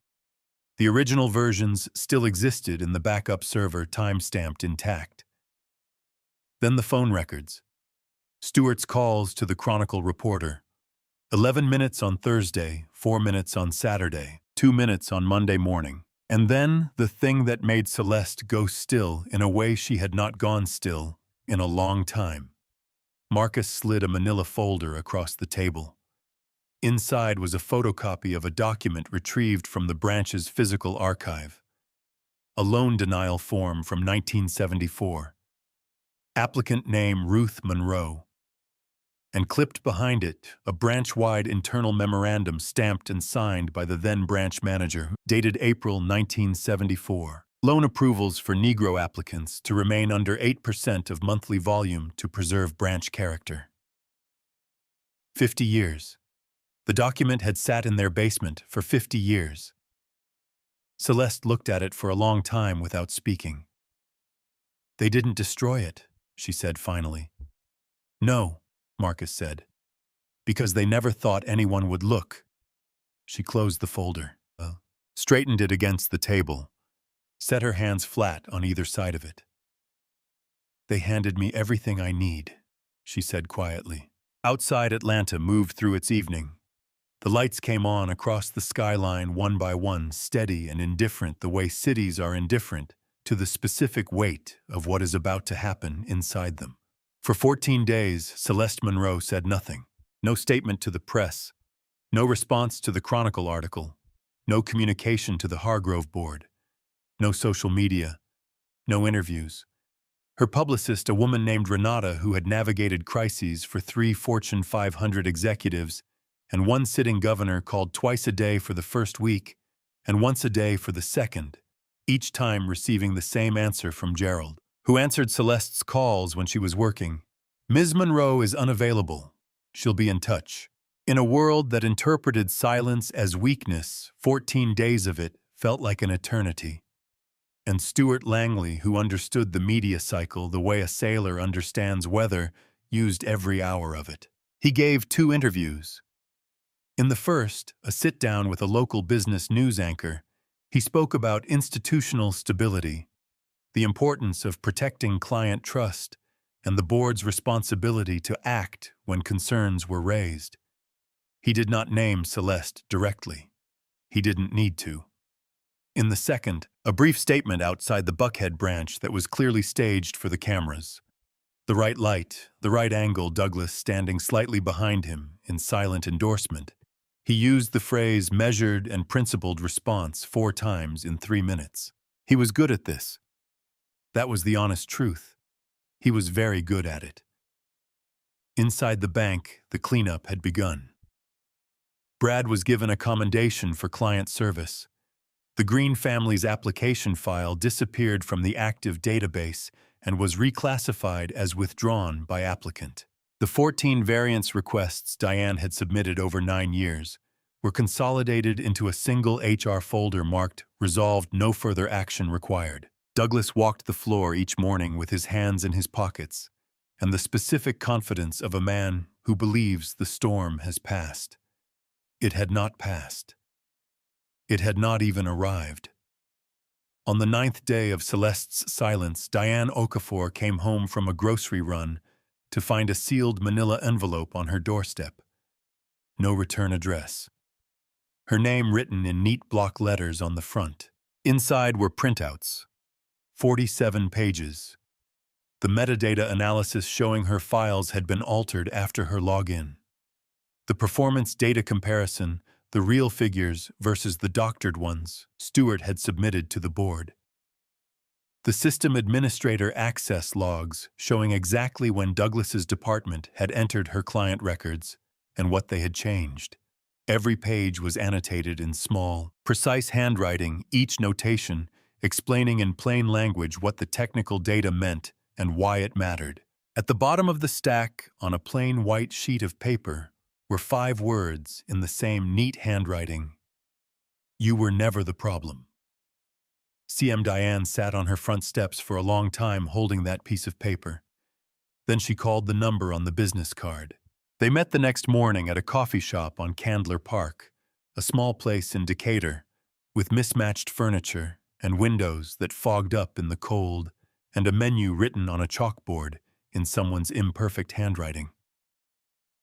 S1: The original versions still existed in the backup server, time-stamped intact. Then the phone records. Stewart's calls to the Chronicle reporter. 11 minutes on Thursday, 4 minutes on Saturday, 2 minutes on Monday morning. And then the thing that made Celeste go still in a way she had not gone still in a long time. Marcus slid a manila folder across the table. Inside was a photocopy of a document retrieved from the branch's physical archive. A loan denial form from 1974. Applicant name Ruth Monroe. And clipped behind it, a branch-wide internal memorandum stamped and signed by the then branch manager, dated April 1974. Loan approvals for Negro applicants to remain under 8% of monthly volume to preserve branch character. 50 years. The document had sat in their basement for 50 years. Celeste looked at it for a long time without speaking. "They didn't destroy it," she said finally. "No," Marcus said, "because they never thought anyone would look." She closed the folder, straightened it against the table, set her hands flat on either side of it. "They handed me everything I need," she said quietly. Outside, Atlanta moved through its evening. The lights came on across the skyline one by one, steady and indifferent the way cities are indifferent to the specific weight of what is about to happen inside them. For 14 days, Celeste Monroe said nothing. No statement to the press, no response to the Chronicle article, no communication to the Hargrove board, no social media, no interviews. Her publicist, a woman named Renata who had navigated crises for 3 Fortune 500 executives and 1 sitting governor, called twice a day for the first week and once a day for the second, each time receiving the same answer from Gerald, who answered Celeste's calls when she was working. "Ms. Monroe is unavailable. She'll be in touch." In a world that interpreted silence as weakness, 14 days of it felt like an eternity. And Stuart Langley, who understood the media cycle the way a sailor understands weather, used every hour of it. He gave 2 interviews. In the first, a sit-down with a local business news anchor, he spoke about institutional stability, the importance of protecting client trust, and the board's responsibility to act when concerns were raised. He did not name Celeste directly. He didn't need to. In the second, a brief statement outside the Buckhead branch that was clearly staged for the cameras. The right light, the right angle, Douglas standing slightly behind him in silent endorsement. He used the phrase measured and principled response 4 times in 3 minutes. He was good at this. That was the honest truth. He was very good at it. Inside the bank, the cleanup had begun. Brad was given a commendation for client service. The Green family's application file disappeared from the active database and was reclassified as withdrawn by applicant. The 14 variance requests Diane had submitted over 9 years were consolidated into a single HR folder marked "Resolved, no further action required." Douglas walked the floor each morning with his hands in his pockets, and the specific confidence of a man who believes the storm has passed. It had not passed. It had not even arrived. On the 9th day of Celeste's silence, Diane Okafor came home from a grocery run to find a sealed manila envelope on her doorstep. No return address. Her name written in neat block letters on the front. Inside were printouts. 47 pages. The metadata analysis showing her files had been altered after her login. The performance data comparison, the real figures versus the doctored ones, Stewart had submitted to the board. The system administrator access logs showing exactly when Douglas's department had entered her client records and what they had changed. Every page was annotated in small, precise handwriting, each notation explaining in plain language what the technical data meant and why it mattered. At the bottom of the stack, on a plain white sheet of paper, were 5 words in the same neat handwriting. You were never the problem. CM Diane sat on her front steps for a long time holding that piece of paper. Then she called the number on the business card. They met the next morning at a coffee shop on Candler Park, a small place in Decatur, with mismatched furniture and windows that fogged up in the cold, and a menu written on a chalkboard in someone's imperfect handwriting.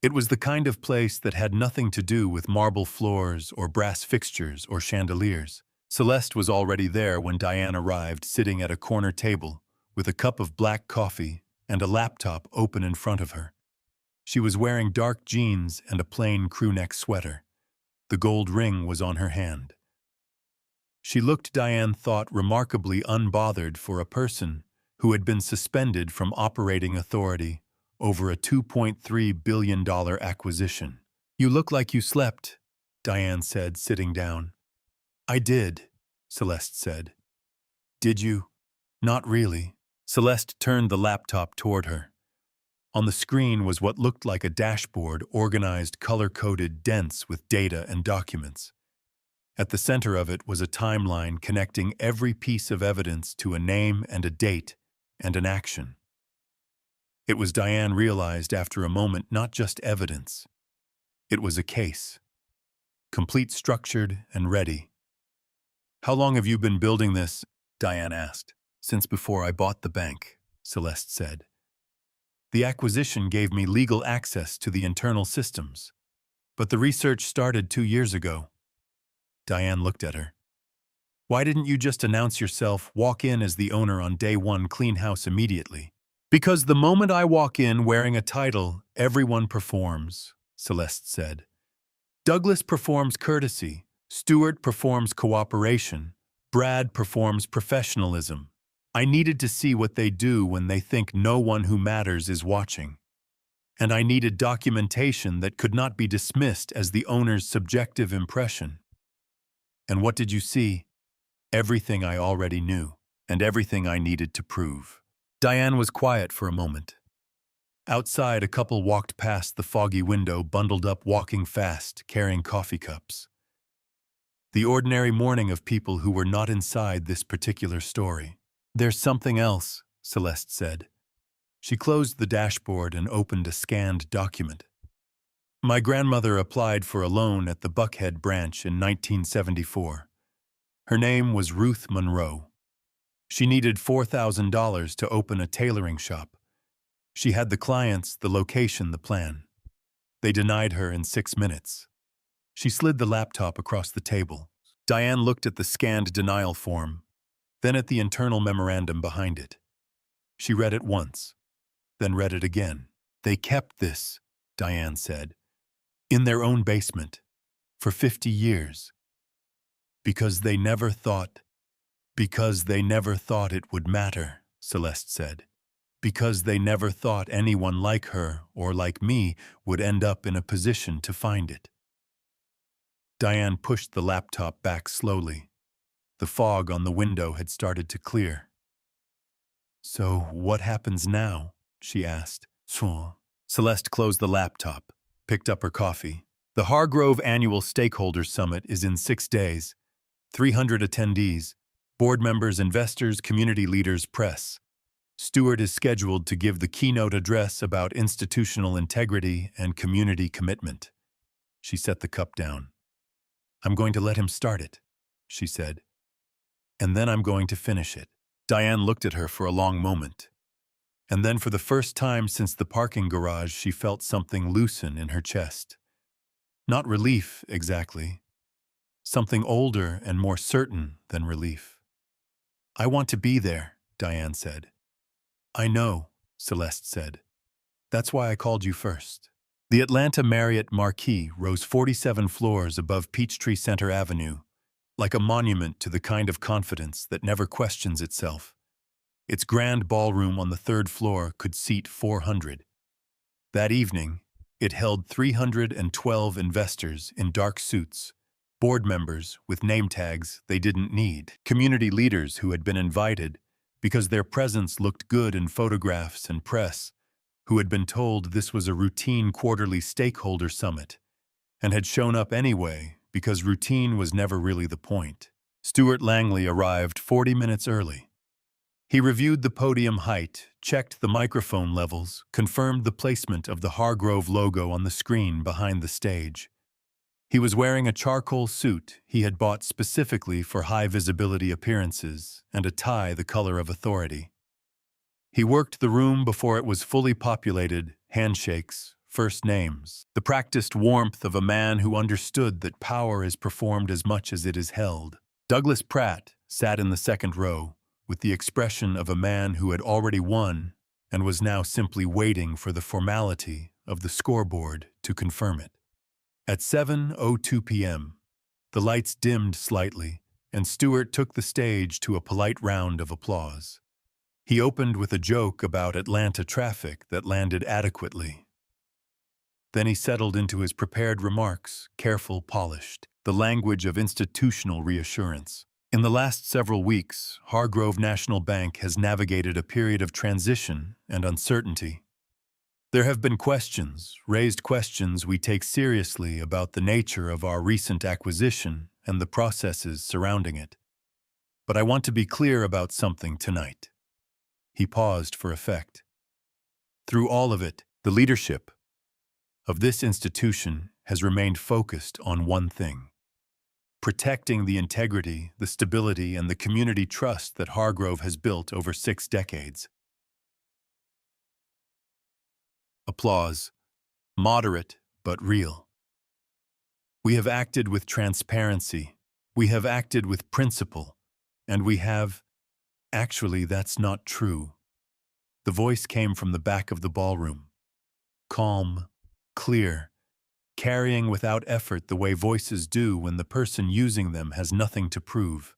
S1: It was the kind of place that had nothing to do with marble floors or brass fixtures or chandeliers. Celeste was already there when Diane arrived, sitting at a corner table with a cup of black coffee and a laptop open in front of her. She was wearing dark jeans and a plain crewneck sweater. The gold ring was on her hand. She looked, Diane thought, remarkably unbothered for a person who had been suspended from operating authority over a $2.3 billion acquisition. You look like you slept, Diane said, sitting down. I did, Celeste said. Did you? Not really. Celeste turned the laptop toward her. On the screen was what looked like a dashboard, organized, color-coded, dense with data and documents. At the center of it was a timeline connecting every piece of evidence to a name and a date and an action. It was, Diane realized after a moment, not just evidence. It was a case. Complete, structured, and ready. How long have you been building this? Diane asked. Since before I bought the bank, Celeste said. The acquisition gave me legal access to the internal systems, but the research started 2 years ago. Diane looked at her. Why didn't you just announce yourself, walk in as the owner on day 1, clean house immediately? Because the moment I walk in wearing a title, everyone performs, Celeste said. Douglas performs courtesy, Stewart performs cooperation, Brad performs professionalism. I needed to see what they do when they think no one who matters is watching. And I needed documentation that could not be dismissed as the owner's subjective impression. And what did you see? Everything I already knew, and everything I needed to prove. Diane was quiet for a moment. Outside, a couple walked past the foggy window, bundled up, walking fast, carrying coffee cups. The ordinary morning of people who were not inside this particular story. There's something else, Celeste said. She closed the dashboard and opened a scanned document. My grandmother applied for a loan at the Buckhead branch in 1974. Her name was Ruth Monroe. She needed $4,000 to open a tailoring shop. She had the clients, the location, the plan. They denied her in 6 minutes. She slid the laptop across the table. Diane looked at the scanned denial form, then at the internal memorandum behind it. She read it once, then read it again. They kept this, Diane said, in their own basement, for 50 years. Because they never thought it would matter, Celeste said. Because they never thought anyone like her or like me would end up in a position to find it. Diane pushed the laptop back slowly. The fog on the window had started to clear. So what happens now? She asked. Celeste closed the laptop, picked up her coffee. The Hargrove Annual Stakeholders Summit is in 6 days. 300 attendees, board members, investors, community leaders, press. Stewart is scheduled to give the keynote address about institutional integrity and community commitment. She set the cup down. I'm going to let him start it, she said. And then I'm going to finish it. Diane looked at her for a long moment. And then for the first time since the parking garage, she felt something loosen in her chest. Not relief, exactly. Something older and more certain than relief. I want to be there, Diane said. I know, Celeste said. That's why I called you first. The Atlanta Marriott Marquis rose 47 floors above Peachtree Center Avenue, like a monument to the kind of confidence that never questions itself. Its grand ballroom on the third floor could seat 400. That evening, it held 312 investors in dark suits, board members with name tags they didn't need, community leaders who had been invited because their presence looked good in photographs and press, who had been told this was a routine quarterly stakeholder summit, and had shown up anyway because routine was never really the point. Stewart Langley arrived 40 minutes early. He reviewed the podium height, checked the microphone levels, confirmed the placement of the Hargrove logo on the screen behind the stage. He was wearing a charcoal suit he had bought specifically for high-visibility appearances and a tie the color of authority. He worked the room before it was fully populated, handshakes, first names, the practiced warmth of a man who understood that power is performed as much as it is held. Douglas Pratt sat in the second row, with the expression of a man who had already won and was now simply waiting for the formality of the scoreboard to confirm it. At 7:02 p.m., the lights dimmed slightly, and Stewart took the stage to a polite round of applause. He opened with a joke about Atlanta traffic that landed adequately. Then he settled into his prepared remarks, careful, polished, the language of institutional reassurance. In the last several weeks, Hargrove National Bank has navigated a period of transition and uncertainty. There have been raised questions we take seriously about the nature of our recent acquisition and the processes surrounding it. But I want to be clear about something tonight. He paused for effect. Through all of it, the leadership of this institution has remained focused on one thing: protecting the integrity, the stability, and the community trust that Hargrove has built over 6 decades. Applause, moderate but real. We have acted with transparency, we have acted with principle, and we have— Actually, that's not true. The voice came from the back of the ballroom. Calm, clear, carrying without effort the way voices do when the person using them has nothing to prove.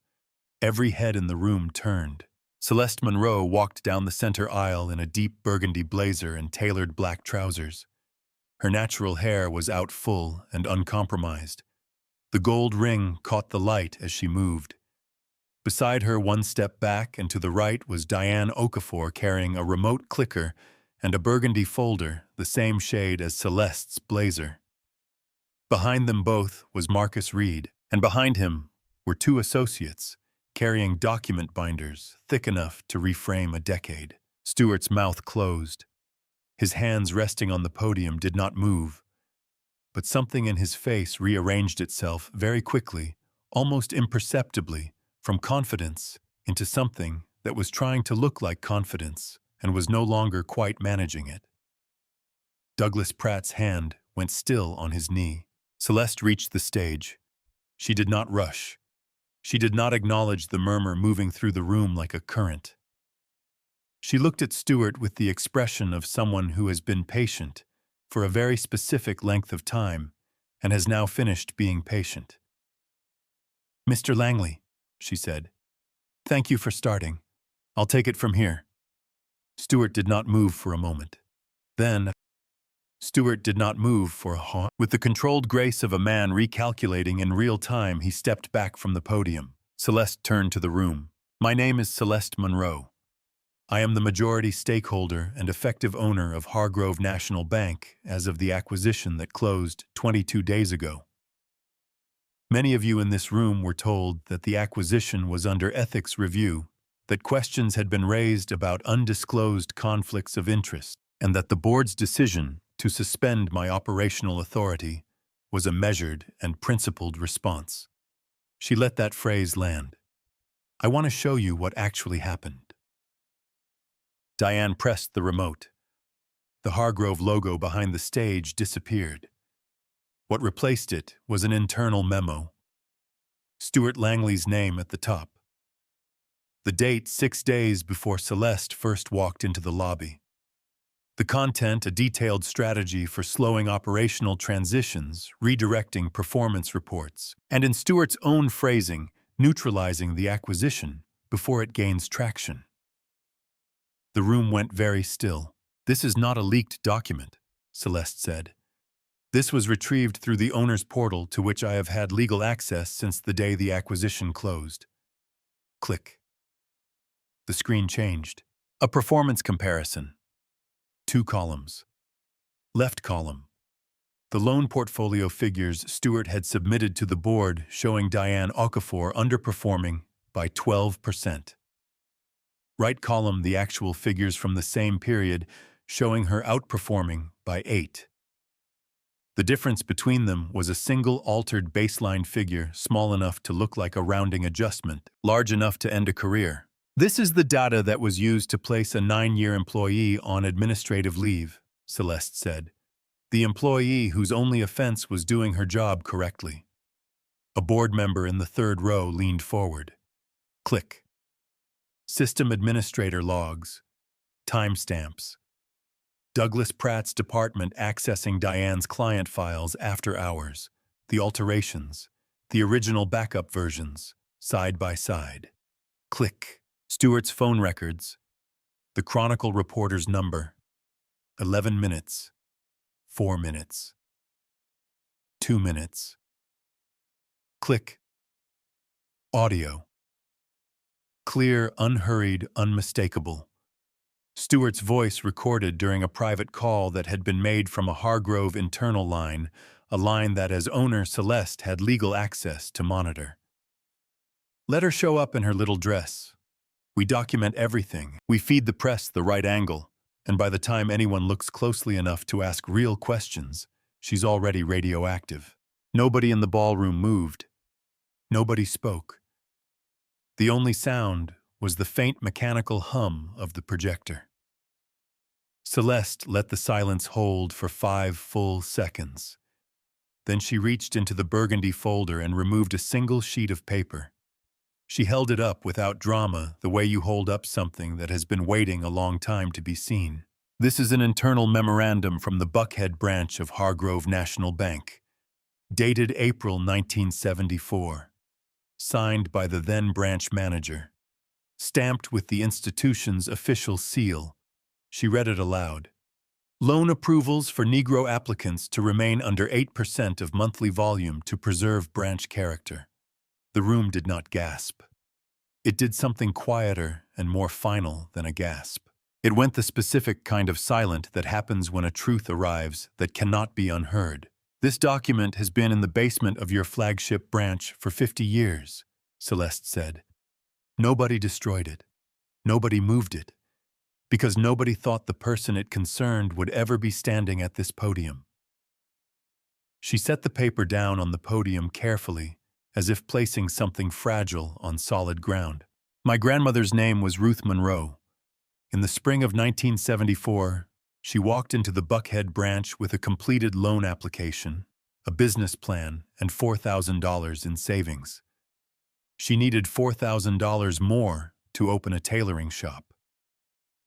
S1: Every head in the room turned. Celeste Monroe walked down the center aisle in a deep burgundy blazer and tailored black trousers. Her natural hair was out full and uncompromised. The gold ring caught the light as she moved. Beside her, one step back and to the right, was Diane Okafor carrying a remote clicker and a burgundy folder, the same shade as Celeste's blazer. Behind them both was Marcus Reed, and behind him were 2 associates, carrying document binders thick enough to reframe a decade. Stewart's mouth closed. His hands resting on the podium did not move, but something in his face rearranged itself very quickly, almost imperceptibly, from confidence into something that was trying to look like confidence and was no longer quite managing it. Douglas Pratt's hand went still on his knee. Celeste reached the stage. She did not rush. She did not acknowledge the murmur moving through the room like a current. She looked at Stewart with the expression of someone who has been patient for a very specific length of time and has now finished being patient. "Mr. Langley," she said, "thank you for starting. I'll take it from here." Stewart did not move for a moment. Then, with the controlled grace of a man recalculating in real time, he stepped back from the podium. Celeste turned to the room. "My name is Celeste Monroe. I am the majority stakeholder and effective owner of Hargrove National Bank as of the acquisition that closed 22 days ago. Many of you in this room were told that the acquisition was under ethics review that questions had been raised about undisclosed conflicts of interest, and that the board's decision to suspend my operational authority was a measured and principled response. She let that phrase land. I want to show you what actually happened. Diane pressed the remote. The Hargrove logo behind the stage disappeared. What replaced it was an internal memo. Stuart Langley's name at the top. The date 6 days before Celeste first walked into the lobby. The content, a detailed strategy for slowing operational transitions, redirecting performance reports, and in Stuart's own phrasing, neutralizing the acquisition before it gains traction. The room went very still. This is not a leaked document, Celeste said. This was retrieved through the owner's portal to which I have had legal access since the day the acquisition closed. Click. The screen changed. A performance comparison. 2 columns. Left column. The loan portfolio figures Stuart had submitted to the board showing Diane Okafor underperforming by 12%. Right column, the actual figures from the same period showing her outperforming by 8%. The difference between them was a single altered baseline figure small enough to look like a rounding adjustment, large enough to end a career. This is the data that was used to place a 9-year employee on administrative leave, Celeste said. The employee whose only offense was doing her job correctly. A board member in the 3rd row leaned forward. Click. System administrator logs. Timestamps. Douglas Pratt's department accessing Diane's client files after hours. The alterations. The original backup versions. Side by side. Click. Stuart's phone records. The Chronicle reporter's number. 11 minutes. 4 minutes. 2 minutes. Click. Audio. Clear, unhurried, unmistakable. Stuart's voice recorded during a private call that had been made from a Hargrove internal line, a line that as owner Celeste had legal access to monitor. Let her show up in her little dress. We document everything. We feed the press the right angle, and by the time anyone looks closely enough to ask real questions, she's already radioactive. Nobody in the ballroom moved. Nobody spoke. The only sound was the faint mechanical hum of the projector. Celeste let the silence hold for 5 full seconds. Then she reached into the burgundy folder and removed a single sheet of paper. She held it up without drama, the way you hold up something that has been waiting a long time to be seen. This is an internal memorandum from the Buckhead branch of Hargrove National Bank, dated April 1974, signed by the then branch manager, stamped with the institution's official seal. She read it aloud. Loan approvals for Negro applicants to remain under 8% of monthly volume to preserve branch character. The room did not gasp. It did something quieter and more final than a gasp. It went the specific kind of silent that happens when a truth arrives that cannot be unheard. This document has been in the basement of your flagship branch for 50 years, Celeste said. Nobody destroyed it. Nobody moved it. Because nobody thought the person it concerned would ever be standing at this podium. She set the paper down on the podium carefully, as if placing something fragile on solid ground. My grandmother's name was Ruth Monroe. In the spring of 1974, she walked into the Buckhead branch with a completed loan application, a business plan, and $4,000 in savings. She needed $4,000 more to open a tailoring shop.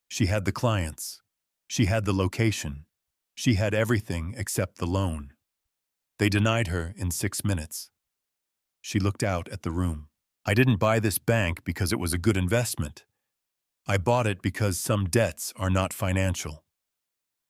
S1: She had the clients. She had the location. She had everything except the loan. They denied her in 6 minutes. She looked out at the room. I didn't buy this bank because it was a good investment. I bought it because some debts are not financial.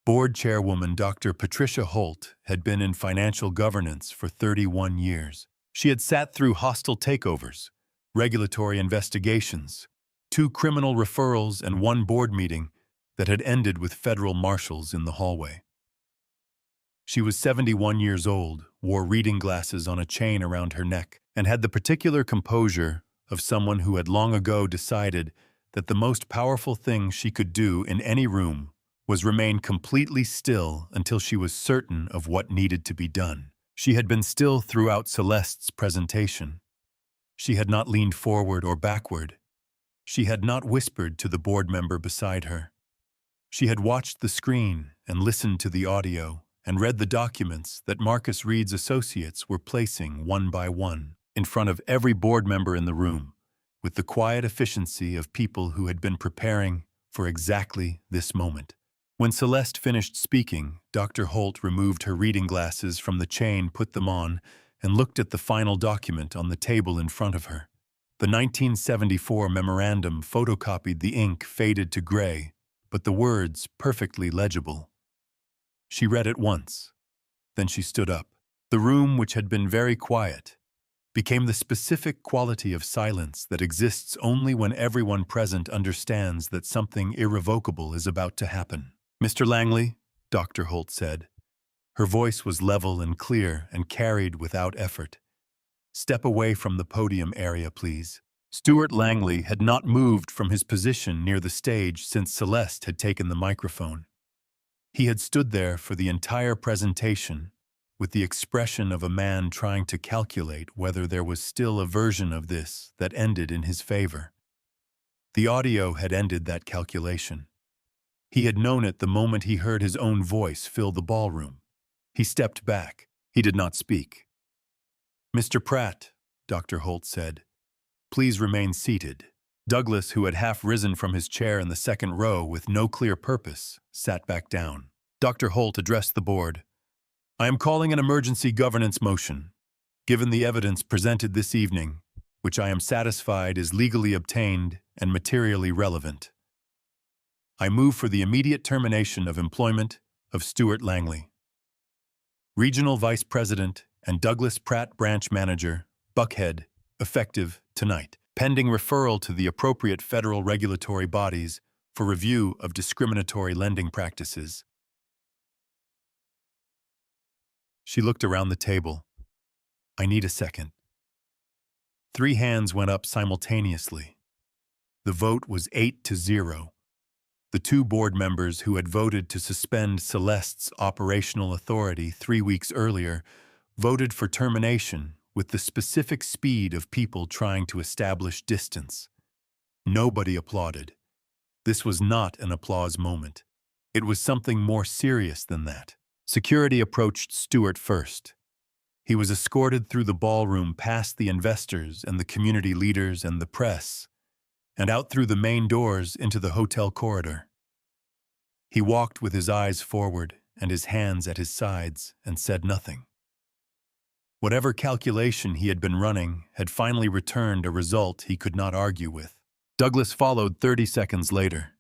S1: Board chairwoman Dr. Patricia Holt had been in financial governance for 31 years. She had sat through hostile takeovers, regulatory investigations, 2 criminal referrals, and 1 board meeting that had ended with federal marshals in the hallway. She was 71 years old, wore reading glasses on a chain around her neck, and had the particular composure of someone who had long ago decided that the most powerful thing she could do in any room was remain completely still until she was certain of what needed to be done. She had been still throughout Celeste's presentation. She had not leaned forward or backward. She had not whispered to the board member beside her. She had watched the screen and listened to the audio and read the documents that Marcus Reed's associates were placing one by one in front of every board member in the room, with the quiet efficiency of people who had been preparing for exactly this moment. When Celeste finished speaking, Dr. Holt removed her reading glasses from the chain, put them on, and looked at the final document on the table in front of her. The 1974 memorandum photocopied, the ink faded to gray, but the words perfectly legible. She read it once. Then she stood up. The room, which had been very quiet, became the specific quality of silence that exists only when everyone present understands that something irrevocable is about to happen. "Mr. Langley," Dr. Holt said. Her voice was level and clear and carried without effort. "Step away from the podium area, please." Stuart Langley had not moved from his position near the stage since Celeste had taken the microphone. He had stood there for the entire presentation, with the expression of a man trying to calculate whether there was still a version of this that ended in his favor. The audio had ended that calculation. He had known it the moment he heard his own voice fill the ballroom. He stepped back. He did not speak. "Mr. Pratt," Dr. Holt said, "please remain seated." Douglas, who had half risen from his chair in the second row with no clear purpose, sat back down. Dr. Holt addressed the board. "I am calling an emergency governance motion. Given the evidence presented this evening, which I am satisfied is legally obtained and materially relevant, I move for the immediate termination of employment of Stuart Langley, Regional Vice President and Douglas Pratt Branch Manager, Buckhead, effective tonight, pending referral to the appropriate federal regulatory bodies for review of discriminatory lending practices." She looked around the table. "I need a second." 3 hands went up simultaneously. The vote was 8-0. The 2 board members who had voted to suspend Celeste's operational authority 3 weeks earlier voted for termination with the specific speed of people trying to establish distance. Nobody applauded. This was not an applause moment. It was something more serious than that. Security approached Stuart first. He was escorted through the ballroom past the investors and the community leaders and the press, and out through the main doors into the hotel corridor. He walked with his eyes forward and his hands at his sides and said nothing. Whatever calculation he had been running had finally returned a result he could not argue with. Douglas followed 30 seconds later.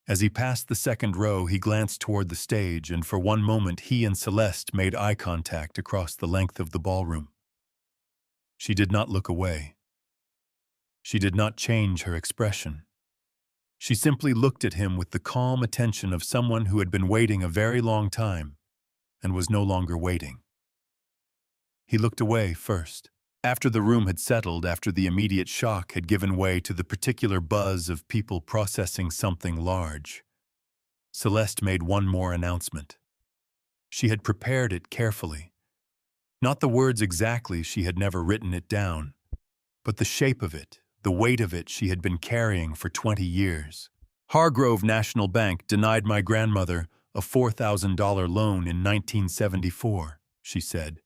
S1: As he passed the second row, he glanced toward the stage, and for one moment he and Celeste made eye contact across the length of the ballroom. She did not look away. She did not change her expression. She simply looked at him with the calm attention of someone who had been waiting a very long time and was no longer waiting. He looked away first. After the room had settled, after the immediate shock had given way to the particular buzz of people processing something large, Celeste made one more announcement. She had prepared it carefully. Not the words exactly, she had never written it down, but the shape of it, the weight of it she had been carrying for 20 years. "Hargrove National Bank denied my grandmother a $4,000 loan in 1974, she said.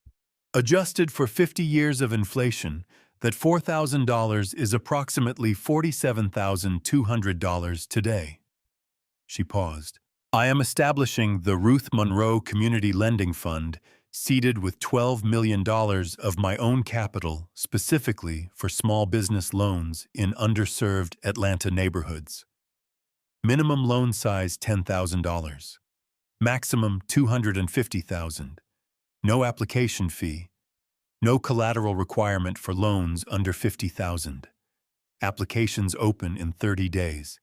S1: Adjusted for 50 years of inflation, that $4,000 is approximately $47,200 today. She paused. I am establishing the Ruth Monroe Community Lending Fund, seeded with $12 million of my own capital specifically for small business loans in underserved Atlanta neighborhoods. Minimum loan size $10,000. Maximum $250,000. No application fee. No collateral requirement for loans under $50,000. Applications open in 30 days.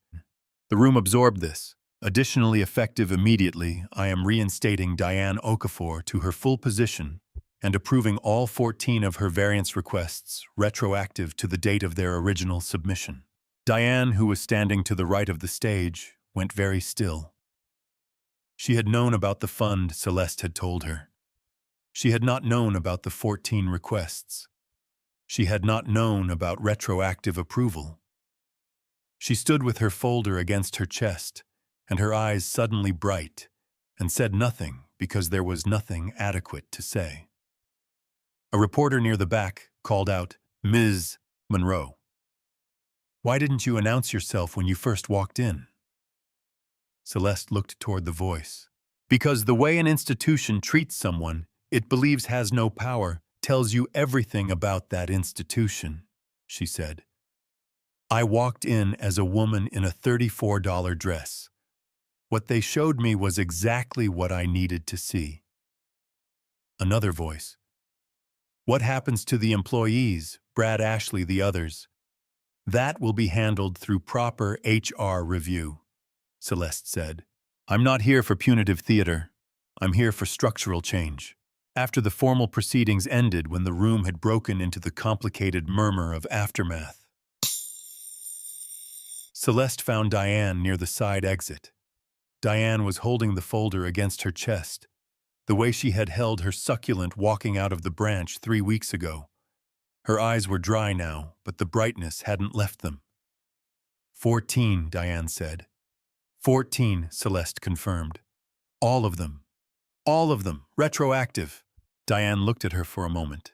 S1: The room absorbed this. Additionally effective immediately, I am reinstating Diane Okafor to her full position and approving all 14 of her variance requests retroactive to the date of their original submission. Diane, who was standing to the right of the stage, went very still. She had known about the fund Celeste had told her. She had not known about the 14 requests. She had not known about retroactive approval. She stood with her folder against her chest, and her eyes suddenly bright, and said nothing because there was nothing adequate to say. A reporter near the back called out, "Ms. Monroe, why didn't you announce yourself when you first walked in?" Celeste looked toward the voice. "Because the way an institution treats someone it believes has no power tells you everything about that institution," she said. "I walked in as a woman in a $34 dress. What they showed me was exactly what I needed to see." Another voice. "What happens to the employees, Brad Ashley, the others? That will be handled through proper HR review," Celeste said. "I'm not here for punitive theater. I'm here for structural change." After the formal proceedings ended, when the room had broken into the complicated murmur of aftermath, Celeste found Diane near the side exit. Diane was holding the folder against her chest, the way she had held her succulent walking out of the branch 3 weeks ago. Her eyes were dry now, but the brightness hadn't left them. 14, Diane said. 14, Celeste confirmed. All of them. All of them. Retroactive. Diane looked at her for a moment.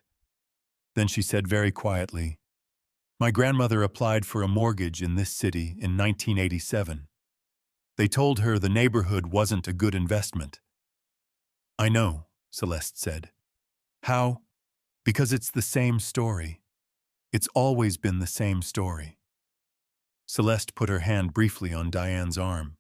S1: Then she said very quietly, "My grandmother applied for a mortgage in this city in 1987. They told her the neighborhood wasn't a good investment." "I know," Celeste said. "How? Because it's the same story. It's always been the same story." Celeste put her hand briefly on Diane's arm.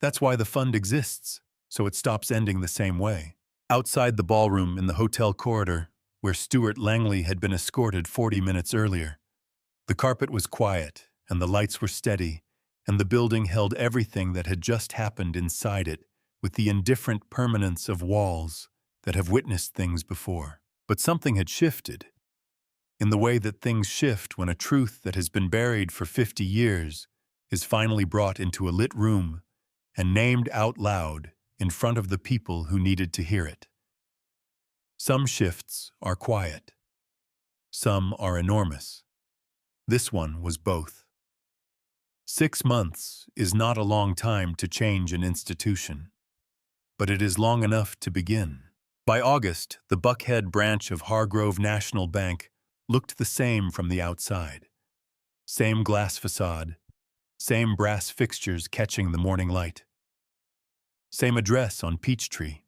S1: "That's why the fund exists, so it stops ending the same way." Outside the ballroom in the hotel corridor, where Stuart Langley had been escorted 40 minutes earlier, the carpet was quiet and the lights were steady, and the building held everything that had just happened inside it with the indifferent permanence of walls that have witnessed things before. But something had shifted, in the way that things shift when a truth that has been buried for 50 years is finally brought into a lit room and named out loud in front of the people who needed to hear it. Some shifts are quiet. Some are enormous. This one was both. 6 months is not a long time to change an institution, but it is long enough to begin. By August, the Buckhead branch of Hargrove National Bank looked the same from the outside. Same glass facade, same brass fixtures catching the morning light. Same address on Peachtree.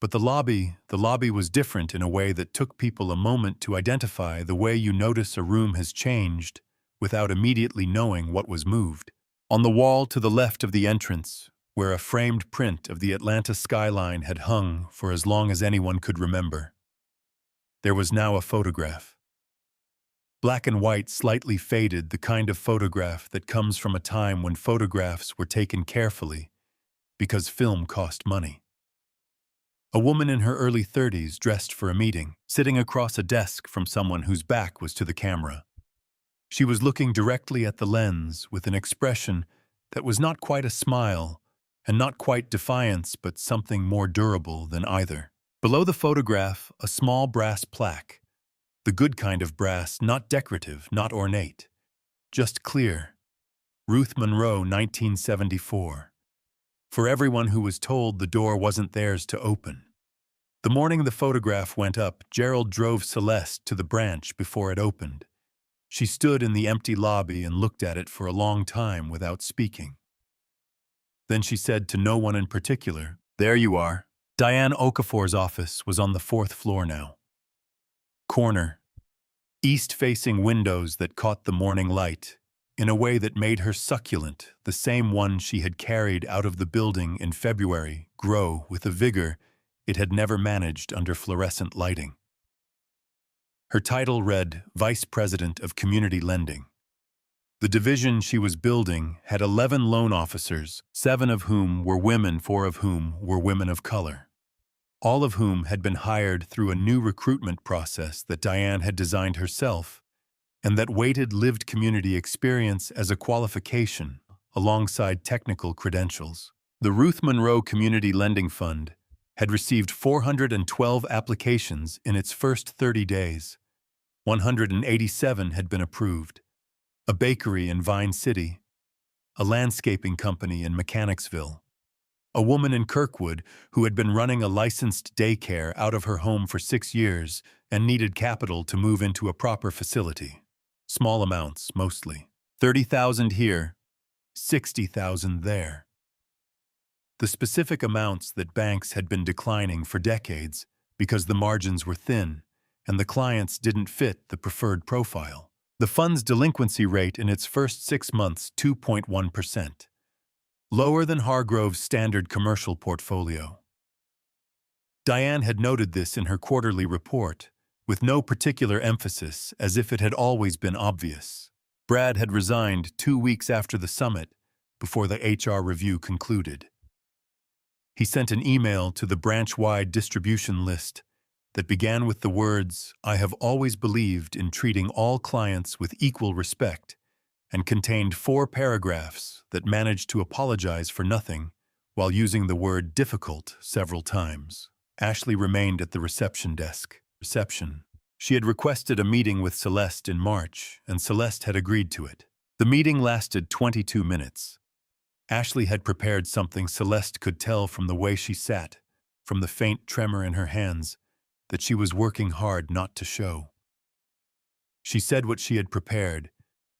S1: But the lobby was different in a way that took people a moment to identify the way you notice a room has changed without immediately knowing what was moved. On the wall to the left of the entrance, where a framed print of the Atlanta skyline had hung for as long as anyone could remember, there was now a photograph. Black and white, slightly faded, the kind of photograph that comes from a time when photographs were taken carefully because film cost money. A woman in her early 30s, dressed for a meeting, sitting across a desk from someone whose back was to the camera. She was looking directly at the lens with an expression that was not quite a smile and not quite defiance, but something more durable than either. Below the photograph, a small brass plaque. The good kind of brass, not decorative, not ornate. Just clear. Ruth Monroe, 1974. For everyone who was told the door wasn't theirs to open. The morning the photograph went up, Gerald drove Celeste to the branch before it opened. She stood in the empty lobby and looked at it for a long time without speaking. Then she said to no one in particular, "There you are." Diane Okafor's office was on the 4th floor now. Corner. East-facing windows that caught the morning light in a way that made her succulent, the same one she had carried out of the building in February, grow with a vigor it had never managed under fluorescent lighting. Her title read Vice President of Community Lending. The division she was building had 11 loan officers, 7 of whom were women, 4 of whom were women of color. All of whom had been hired through a new recruitment process that Diane had designed herself and that weighted lived community experience as a qualification alongside technical credentials. The Ruth Monroe Community Lending Fund had received 412 applications in its first 30 days. 187 had been approved. A bakery in Vine City, a landscaping company in Mechanicsville, a woman in Kirkwood who had been running a licensed daycare out of her home for 6 years and needed capital to move into a proper facility. Small amounts, mostly. 30,000 here, 60,000 there. The specific amounts that banks had been declining for decades because the margins were thin and the clients didn't fit the preferred profile. The fund's delinquency rate in its first 6 months, 2.1%. Lower than Hargrove's standard commercial portfolio. Diane had noted this in her quarterly report, with no particular emphasis, as if it had always been obvious. Brad had resigned 2 weeks after the summit, before the HR review concluded. He sent an email to the branch-wide distribution list that began with the words, "I have always believed in treating all clients with equal respect," and contained 4 paragraphs that managed to apologize for nothing while using the word difficult several times. Ashley remained at the reception desk. She had requested a meeting with Celeste in March, and Celeste had agreed to it. The meeting lasted 22 minutes. Ashley had prepared something Celeste could tell from the way she sat, from the faint tremor in her hands, that she was working hard not to show. She said what she had prepared,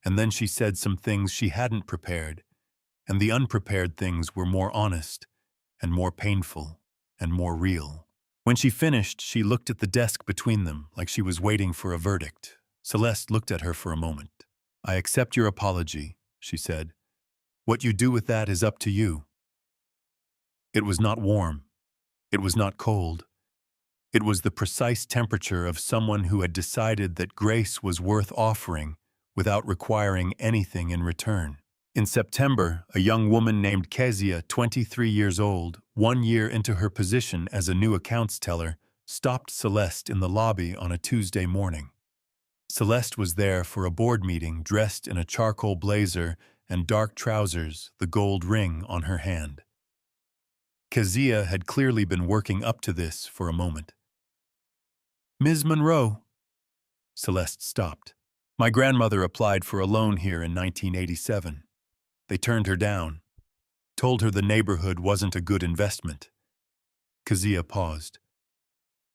S1: and then she said some things she hadn't prepared, and the unprepared things were more honest, and more painful, and more real. When she finished, she looked at the desk between them like she was waiting for a verdict. Celeste looked at her for a moment. "I accept your apology," she said. "What you do with that is up to you." It was not warm. It was not cold. It was the precise temperature of someone who had decided that grace was worth offering without requiring anything in return. In September, a young woman named Kezia, 23 years old, 1 year into her position as a new accounts teller, stopped Celeste in the lobby on a Tuesday morning. Celeste was there for a board meeting, dressed in a charcoal blazer and dark trousers, the gold ring on her hand. Kezia had clearly been working up to this for a moment. "Ms. Monroe." Celeste stopped. "My grandmother applied for a loan here in 1987. They turned her down. Told her the neighborhood wasn't a good investment." Kezia paused.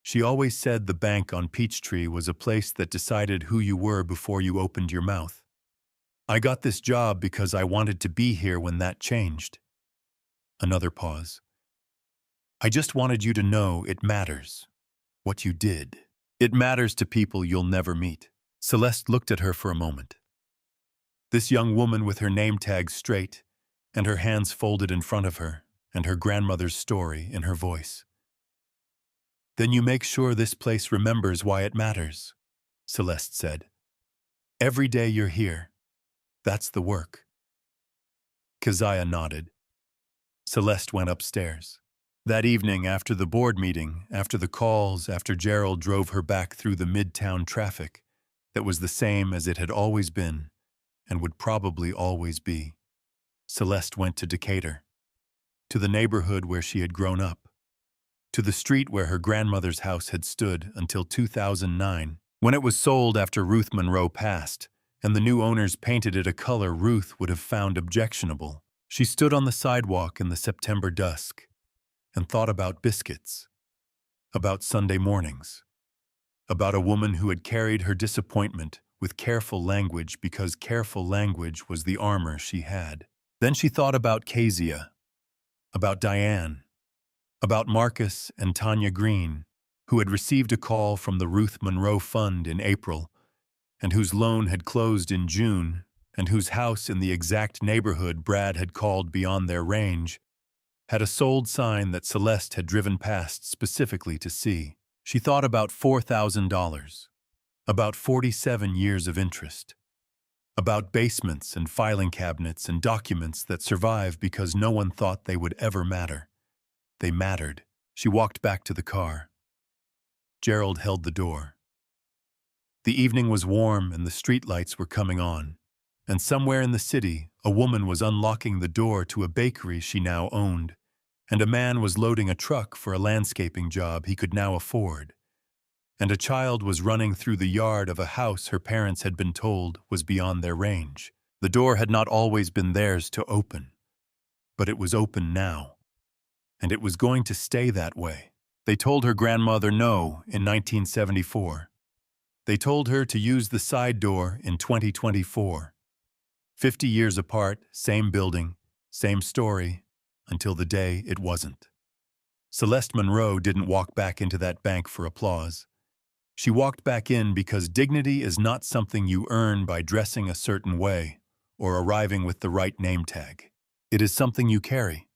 S1: "She always said the bank on Peachtree was a place that decided who you were before you opened your mouth. I got this job because I wanted to be here when that changed." Another pause. "I just wanted you to know it matters. What you did. It matters to people you'll never meet." Celeste looked at her for a moment. This young woman with her name tag straight, and her hands folded in front of her, and her grandmother's story in her voice. "Then you make sure this place remembers why it matters," Celeste said. "Every day you're here. That's the work." Keziah nodded. Celeste went upstairs. That evening, after the board meeting, after the calls, after Gerald drove her back through the midtown traffic, that was the same as it had always been, and would probably always be, Celeste went to Decatur, to the neighborhood where she had grown up, to the street where her grandmother's house had stood until 2009, when it was sold after Ruth Monroe passed, and the new owners painted it a color Ruth would have found objectionable. She stood on the sidewalk in the September dusk and thought about biscuits, about Sunday mornings, about a woman who had carried her disappointment with careful language because careful language was the armor she had. Then she thought about Kezia, about Diane, about Marcus and Tanya Green, who had received a call from the Ruth Monroe Fund in April, and whose loan had closed in June, and whose house in the exact neighborhood Brad had called beyond their range had a sold sign that Celeste had driven past specifically to see. She thought about $4,000, about 47 years of interest, about basements and filing cabinets and documents that survive because no one thought they would ever matter. They mattered. She walked back to the car. Gerald held the door. The evening was warm and the streetlights were coming on. And somewhere in the city, a woman was unlocking the door to a bakery she now owned, and a man was loading a truck for a landscaping job he could now afford. And a child was running through the yard of a house her parents had been told was beyond their range. The door had not always been theirs to open, but it was open now, and it was going to stay that way. They told her grandmother no in 1974. They told her to use the side door in 2024. 50 years apart, same building, same story, until the day it wasn't. Celeste Monroe didn't walk back into that bank for applause. She walked back in because dignity is not something you earn by dressing a certain way or arriving with the right name tag. It is something you carry.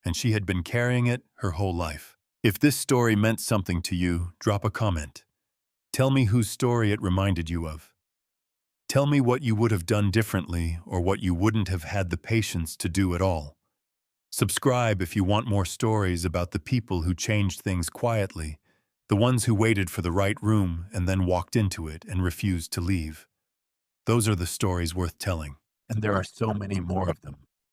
S1: And she had been carrying it her whole life. If this story meant something to you, drop a comment. Tell me whose story it reminded you of. Tell me what you would have done differently or what you wouldn't have had the patience to do at all. Subscribe if you want more stories about the people who changed things quietly, the ones who waited for the right room and then walked into it and refused to leave. Those are the stories worth telling, and there are so many more of them.